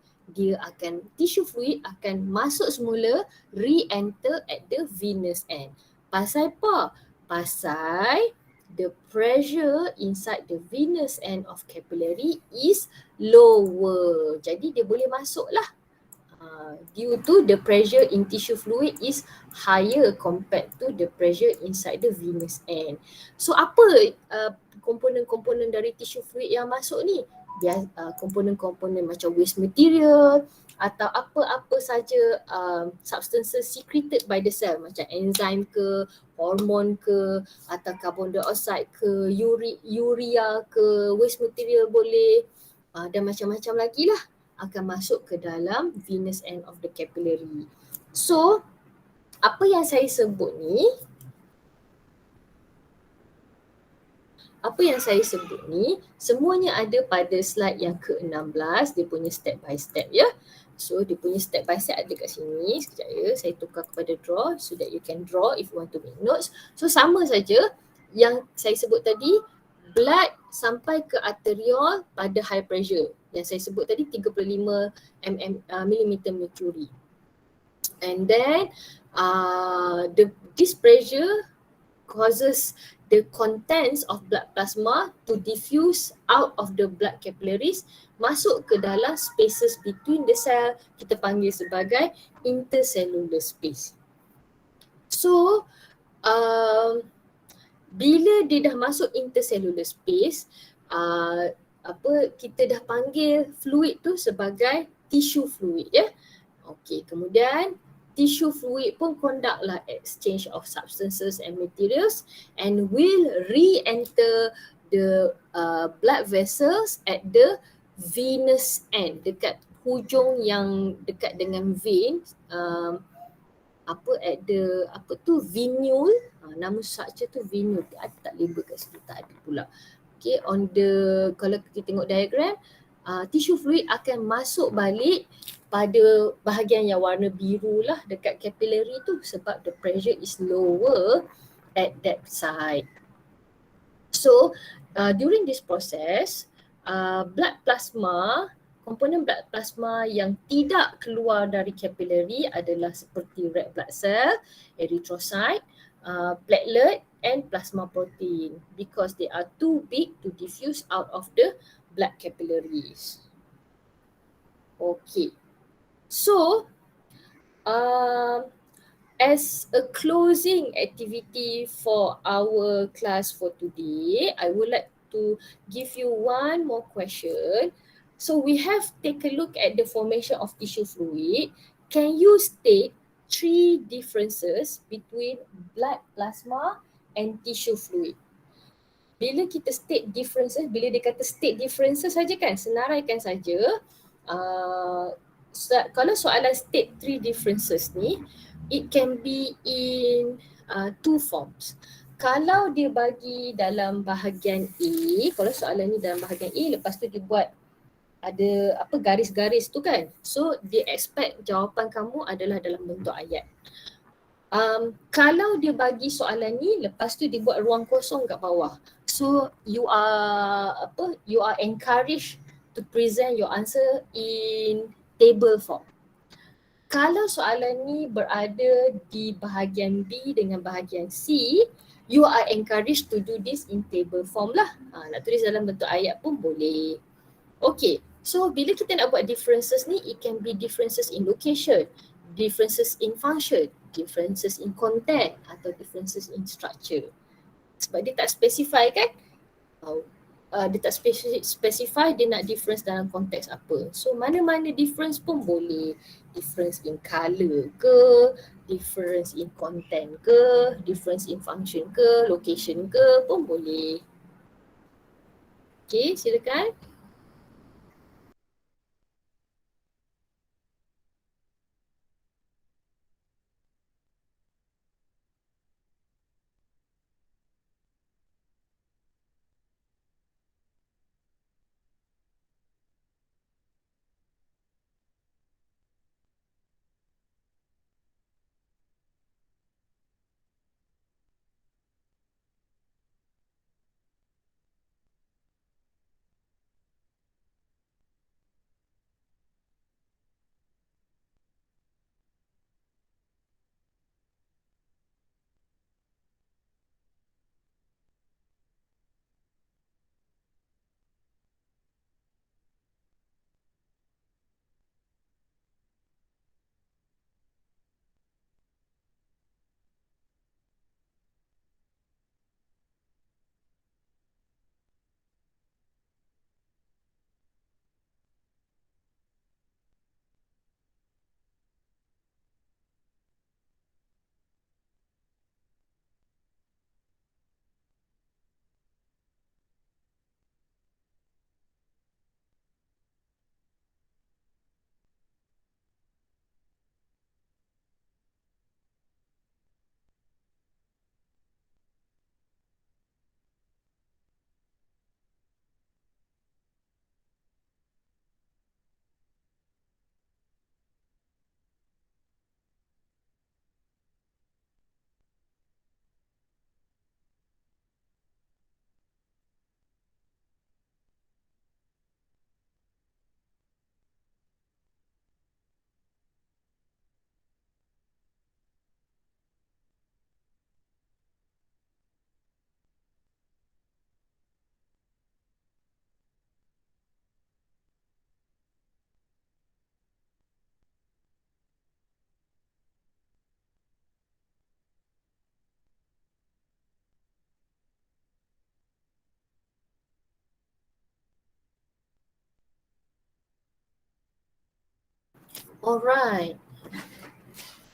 Speaker 1: Tissue fluid akan masuk semula, re-enter at the venous end. Pasal apa? Pasal the pressure inside the venous end of capillary is lower. Jadi dia boleh masuk lah. Due to the pressure in tissue fluid is higher compared to the pressure inside the venous end. So apa komponen-komponen dari tissue fluid yang masuk ni? Komponen-komponen macam waste material atau apa-apa saja substances secreted by the cell, macam enzyme ke, hormon ke, atau carbon dioxide ke, urea ke, waste material boleh, dan macam-macam lagi lah akan masuk ke dalam venous end of the capillary. So, apa yang saya sebut ni, semuanya ada pada slide yang ke-16, dia punya step by step ya. So, dia punya step by step ada kat sini. Sekejap ya, saya tukar kepada draw so that you can draw if you want to make notes. So, sama saja yang saya sebut tadi, blood sampai ke arterial pada high pressure. Yang saya sebut tadi 35 mm mercury. And then this pressure causes the contents of blood plasma to diffuse out of the blood capillaries, masuk ke dalam spaces between the cell, kita panggil sebagai intercellular space. So bila dia dah masuk intercellular space, kita dah panggil fluid tu sebagai tissue fluid ya. Okey, kemudian tissue fluid pun conduct lah exchange of substances and materials and will re-enter the blood vessels at the venous end, dekat hujung yang dekat dengan vein, venule, nama structure tu venule, ada tak label kat situ? Tak ada pula. Okay, kalau kita tengok diagram, tissue fluid akan masuk balik pada bahagian yang warna biru lah dekat capillary tu, sebab the pressure is lower at that side. So during this process, blood plasma, komponen blood plasma yang tidak keluar dari capillary adalah seperti red blood cell, erythrocyte, platelet and plasma protein, because they are too big to diffuse out of the blood capillaries. Okay, so as a closing activity for our class for today, I would like to give you one more question. So we have take a look at the formation of tissue fluid. Can you state 3 differences between blood plasma and tissue fluid? Bila kita state differences, bila dia kata state differences saja kan, senaraikan saja. Kalau soalan state 3 differences ni, it can be in 2 forms. Kalau dia bagi dalam bahagian A, kalau soalan ni dalam bahagian A, lepas tu dia buat ada apa garis-garis tu kan. So dia expect jawapan kamu adalah dalam bentuk ayat. Kalau dia bagi soalan ni, lepas tu dia buat ruang kosong kat bawah. So you are encouraged to present your answer in table form. Kalau soalan ni berada di bahagian B dengan bahagian C, you are encouraged to do this in table form lah. Nak tulis dalam bentuk ayat pun boleh. Okay, so bila kita nak buat differences ni, it can be differences in location, differences in function, differences in content atau differences in structure. Sebab dia tak specify kan, dia tak specify dia nak difference dalam konteks apa. So mana-mana difference pun boleh. Difference in colour ke, difference in content ke, difference in function ke, location ke pun boleh. Okay, silakan. Alright.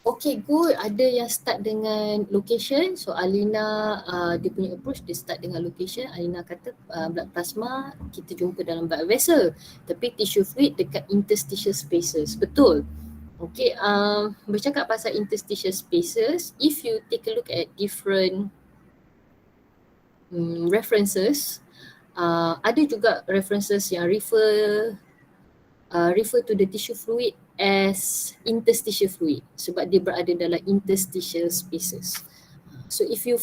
Speaker 1: Okay, good. Ada yang start dengan location. So Alina, dia punya approach, dia start dengan location. Alina kata blood plasma kita jumpa dalam blood vessel. Tapi tissue fluid dekat interstitial spaces. Betul. Okay, bercakap pasal interstitial spaces, if you take a look at different references, Ada juga references yang refer to the tissue fluid as interstitial fluid sebab dia berada dalam interstitial spaces. So if you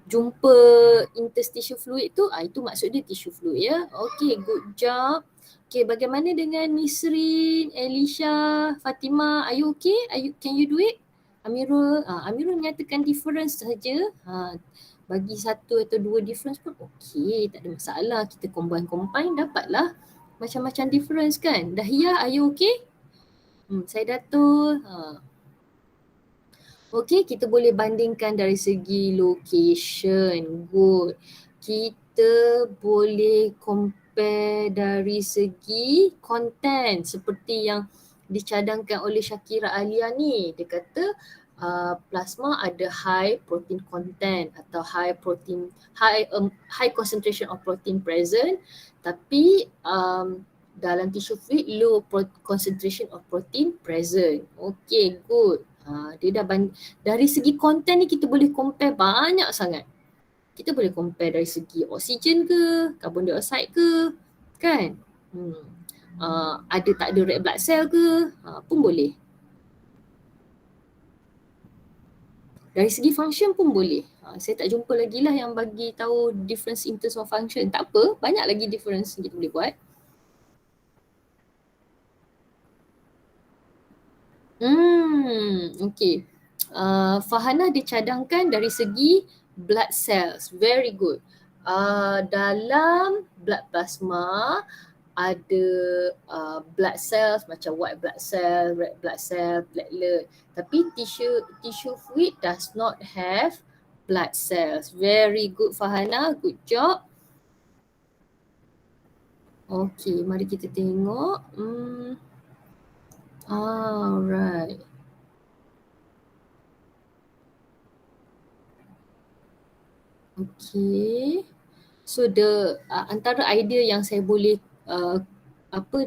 Speaker 1: jumpa interstitial fluid tu, itu maksud dia tissue fluid ya. Okay, good job. Okay, bagaimana dengan Nisrin, Elisha, Fatima? Are you okay? Can you do it? Amirul, Amirul menyatakan difference saja. Bagi satu atau dua difference pun okay, tak ada masalah. Kita combine dapatlah macam-macam difference kan. Dahia, are you okay? Saya Datul. Okay, kita boleh bandingkan dari segi location. Good. Kita boleh compare dari segi content seperti yang dicadangkan oleh Syakira Alia ni. Dia kata plasma ada high protein content atau high concentration of protein present, tapi dalam tissue fluid low concentration of protein present. Okay, good. Dia dah dari segi konten ni kita boleh compare banyak sangat. Kita boleh compare dari segi oksigen ke, carbon dioxide ke, kan? Ada tak ada red blood cell ke, pun boleh. Dari segi function pun boleh. Saya tak jumpa lagi lah yang bagi tahu difference in terms of function. Tak apa, banyak lagi difference kita boleh buat. Okay. Farhana dicadangkan dari segi blood cells. Very good. Dalam blood plasma ada blood cells macam white blood cell, red blood cell, platelet. Tapi tissue fluid does not have blood cells. Very good Farhana, good job. Okay, mari kita tengok. Alright. Okay. So antara idea yang saya boleh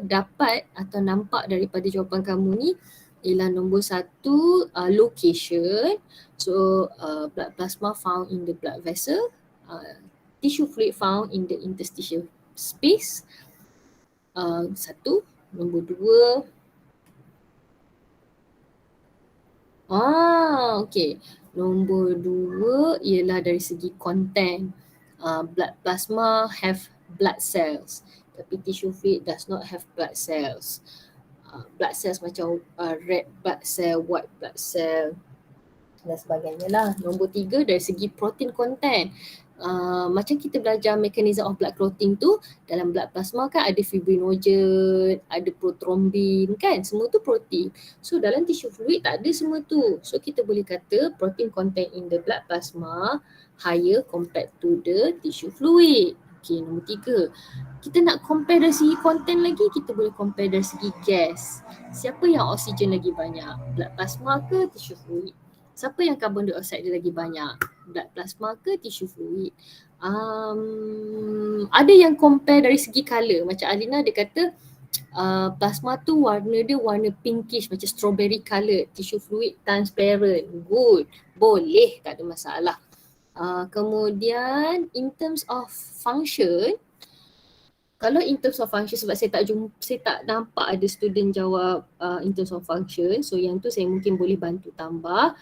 Speaker 1: dapat atau nampak daripada jawapan kamu ni ialah nombor 1, location. So blood plasma found in the blood vessel, tissue fluid found in the interstitial space. 1. Nombor 2. Okay. Nombor 2 ialah dari segi content. Blood plasma have blood cells, tapi tissue fluid does not have blood cells. Blood cells macam red blood cell, white blood cell dan sebagainya lah. Nombor 3 dari segi protein content. Macam kita belajar mechanism of blood clotting tu, dalam blood plasma kan ada fibrinogen, ada prothrombin kan, semua tu protein. So dalam tissue fluid tak ada semua tu. So kita boleh kata protein content in the blood plasma higher compared to the tissue fluid. Okay, nombor 3. Kita nak compare dari segi content lagi, kita boleh compare dari segi gas. Siapa yang oksigen lagi banyak? Blood plasma ke tissue fluid? Siapa yang carbon dioxide dia lagi banyak? Blood plasma ke tissue fluid? Ada yang compare dari segi colour. Macam Alina dia kata plasma tu warna dia warna pinkish macam strawberry colour. Tissue fluid transparent. Good. Boleh, tak ada masalah. Kemudian in terms of function, kalau in terms of function, sebab saya tak nampak ada student jawab in terms of function, so yang tu saya mungkin boleh bantu tambah.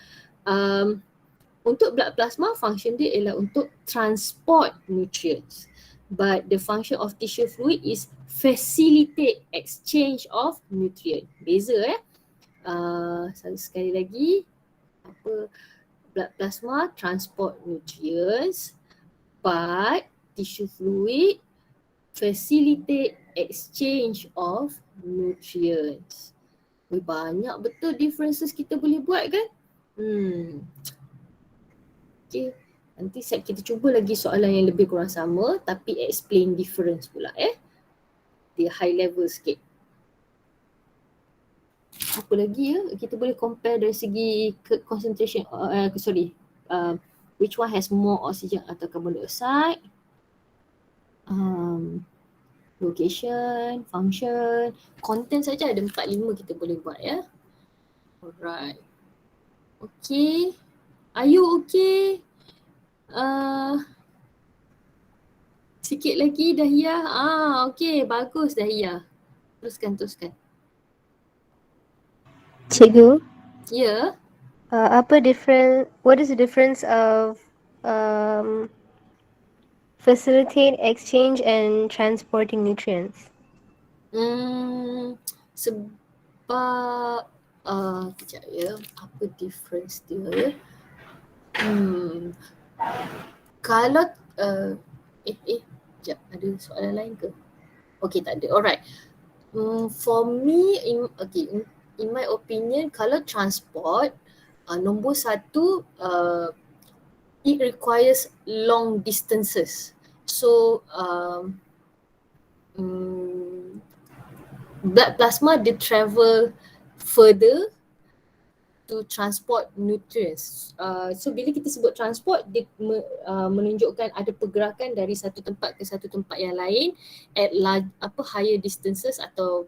Speaker 1: Untuk blood plasma, function dia ialah untuk transport nutrients, but the function of tissue fluid is facilitate exchange of nutrient. Beza sekali lagi, blood plasma transport nutrients, but tissue fluid facilitate exchange of nutrients. Banyak betul differences kita boleh buat kan? Okay. Nanti kita cuba lagi soalan yang lebih kurang sama tapi explain difference pula Dia high level sikit. Apa lagi kita boleh compare dari segi concentration, which one has more oxygen atau carbon dioxide, location, function, content saja ada 4-5 kita boleh buat Alright. Okay. Are you okay? Sikit lagi Dahia. Okey, bagus Dahia. Teruskan.
Speaker 2: Cikgu,
Speaker 1: Ya.
Speaker 2: what is the difference of um, facilitate exchange and transporting nutrients?
Speaker 1: Sebab kejap ya. Apa difference dia ya? Kalau kejap, ada soalan lain ke? Okay, tak ada. Alright. For me, in my opinion, kalau transport, nombor satu, it requires long distances. So, blood plasma dia travel further to transport nutrients. So bila kita sebut transport, dia menunjukkan ada pergerakan dari satu tempat ke satu tempat yang lain at higher distances atau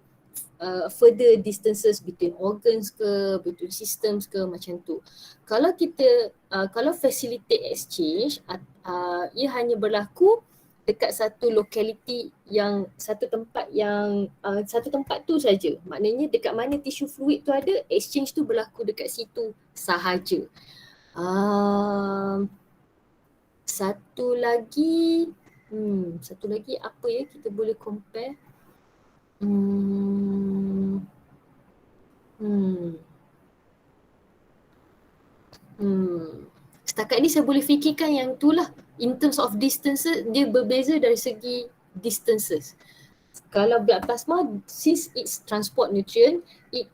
Speaker 1: further distances between organs ke, between systems ke, macam tu. Kalau kita kalau facilitate exchange, ia hanya berlaku dekat satu locality yang satu tempat tu saja. Maknanya dekat mana tissue fluid tu ada, exchange tu berlaku dekat situ sahaja. Satu lagi apa ya kita boleh compare? Setakat ni saya boleh fikirkan yang itulah. In terms of distances, dia berbeza dari segi distances. Kalau blood plasma, since it's transport nutrient, it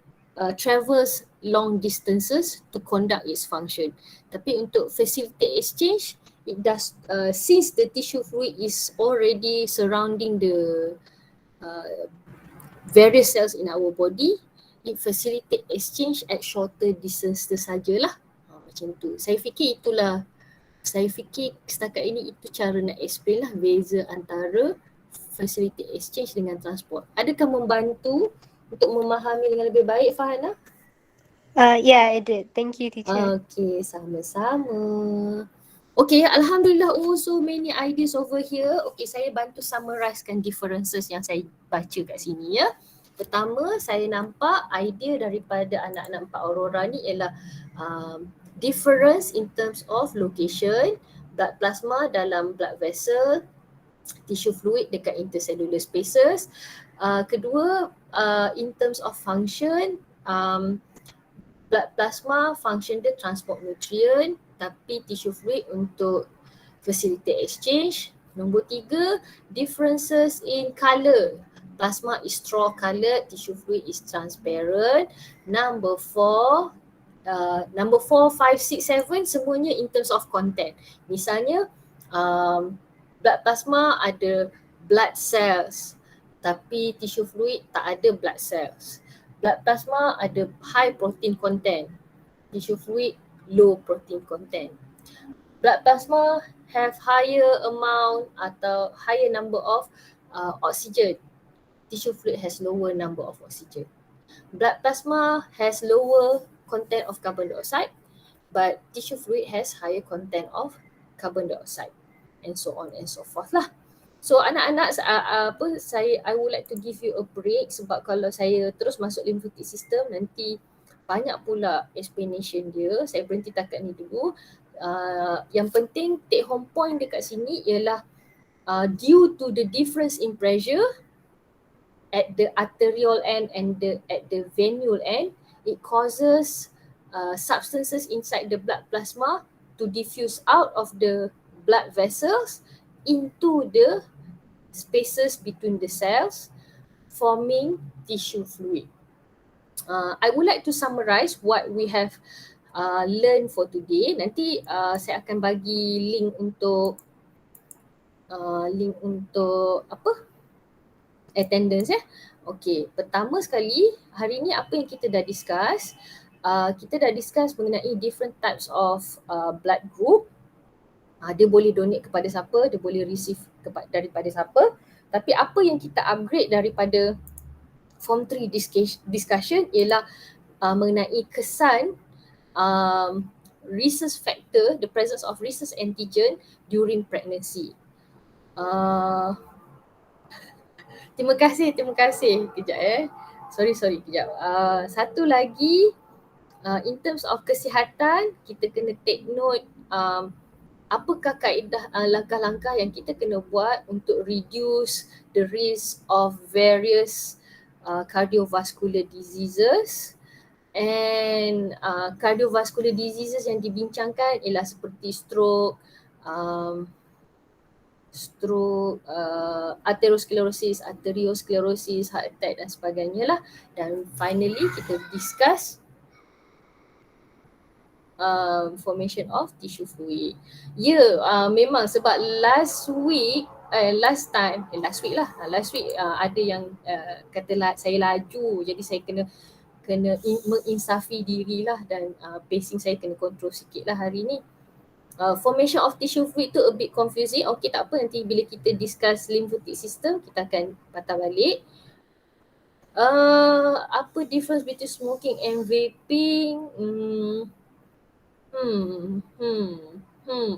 Speaker 1: travels long distances to conduct its function. Tapi untuk facilitate exchange, it does, since the tissue fluid is already surrounding the various cells in our body, it facilitate exchange at shorter distances sajalah. Macam tu. Saya fikir setakat ini itu cara nak explain lah beza antara facility exchange dengan transport. Adakah membantu untuk memahami dengan lebih baik, Farhana?
Speaker 2: Yeah, it did. Thank you, teacher.
Speaker 1: Okay, sama-sama. Okay, Alhamdulillah, so many ideas over here. Okay, saya bantu summarizekan differences yang saya baca kat sini ya. Pertama, saya nampak idea daripada anak-anak 4 Aurora ni ialah difference in terms of location, blood plasma dalam blood vessel, tissue fluid dekat intercellular spaces. Kedua, in terms of function, blood plasma function dia transport nutrient, tapi tissue fluid untuk facilitate exchange. Nombor 3, differences in colour. Plasma is straw coloured, tissue fluid is transparent. Number 4, 5, 6, 7 semuanya in terms of content. Misalnya, blood plasma ada blood cells, tapi tissue fluid tak ada blood cells. Blood plasma ada high protein content, tissue fluid low protein content. Blood plasma have higher amount atau higher number of oxygen. Tissue fluid has lower number of oxygen. Blood plasma has lower content of carbon dioxide, but tissue fluid has higher content of carbon dioxide, and so on and so forth lah. So anak-anak, I would like to give you a break sebab kalau saya terus masuk lymphatic system nanti banyak pula explanation dia. Saya berhenti takat ni dulu. Yang penting take home point dekat sini ialah due to the difference in pressure at the arterial end and at the venule end, it causes substances inside the blood plasma to diffuse out of the blood vessels into the spaces between the cells, forming tissue fluid. I would like to summarize what we have learned for today. Nanti saya akan bagi link untuk attendance ya. Okay, pertama sekali hari ni apa yang kita dah discuss? Kita dah discuss mengenai different types of blood group. Dia boleh donate kepada siapa, dia boleh receive daripada siapa. Tapi apa yang kita upgrade daripada Form 3 discussion ialah mengenai kesan rhesus factor, the presence of rhesus antigen during pregnancy. Uh, terima kasih. Kejap Sorry, kejap. Satu lagi, in terms of kesihatan, kita kena take note apakah kaedah langkah-langkah yang kita kena buat untuk reduce the risk of various cardiovascular diseases. And cardiovascular diseases yang dibincangkan ialah seperti um, arteriosclerosis, heart attack dan sebagainya lah. Dan finally kita discuss formation of tissue fluid. Memang sebab last week ada yang kata saya laju, jadi saya kena menginsafi diri lah, dan pacing saya kena control sikit lah hari ni. Formation of tissue fluid tu a bit confusing. Okay, tak apa, nanti bila kita discuss lymphatic system kita akan patah balik. Apa difference between smoking and vaping?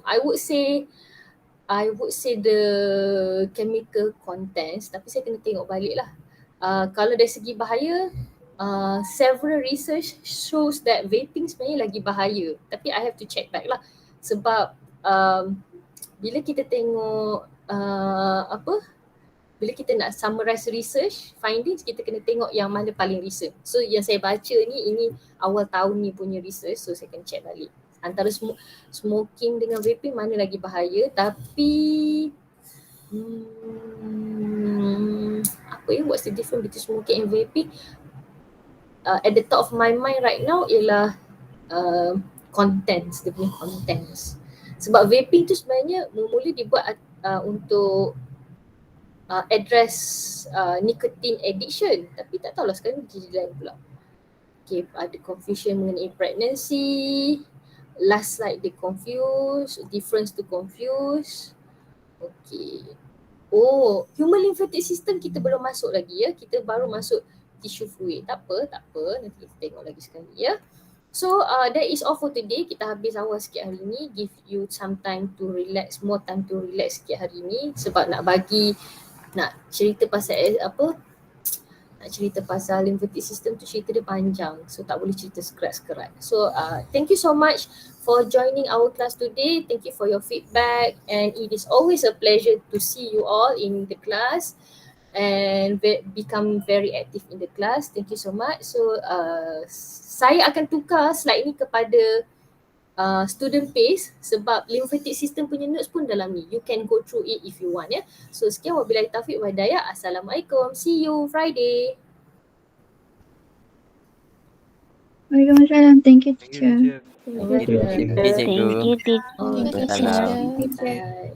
Speaker 1: I would say the chemical contents, tapi saya kena tengok balik lah. Kalau dari segi bahaya, several research shows that vaping sebenarnya lagi bahaya, tapi I have to check back lah. Sebab bila kita tengok bila kita nak summarize research findings, kita kena tengok yang mana paling recent. So yang saya baca ni, ini awal tahun ni punya research, so saya kena check balik antara smoking dengan vaping mana lagi bahaya. Tapi what's the difference between smoking and vaping? At the top of my mind right now ialah contents, dia punya contents. Sebab vaping tu sebenarnya mula dibuat untuk address nicotine addiction, tapi tak tahulah sekarang jadi lain pula. Okay, ada confusion mengenai pregnancy, last slide dia confuse, difference to confuse. Okay. Human lymphatic system kita belum masuk lagi ya, kita baru masuk tissue fluid. Tak apa, nanti kita tengok lagi sekali ya. So that is all for today. Kita habis awal sikit hari ni, give you some time to relax, more time to relax sikit hari ni, sebab nak cerita pasal lymphatic system tu, cerita dia panjang, so tak boleh cerita sekerat-sekerat. So thank you so much for joining our class today. Thank you for your feedback, and it is always a pleasure to see you all in the class and become very active in the class. Thank you so much. So saya akan tukar slide ni kepada student pace, sebab lymphatic system punya notes pun dalam ni. You can go through it if you want ya. So sekian, wabillahi taufiq wa hidayah. Assalamualaikum. See you Friday.
Speaker 3: Waalaikumsalam. Thank you, teacher.
Speaker 4: Thank you,
Speaker 2: Thank you, teacher.
Speaker 4: Waalaikumsalam.
Speaker 1: Bye.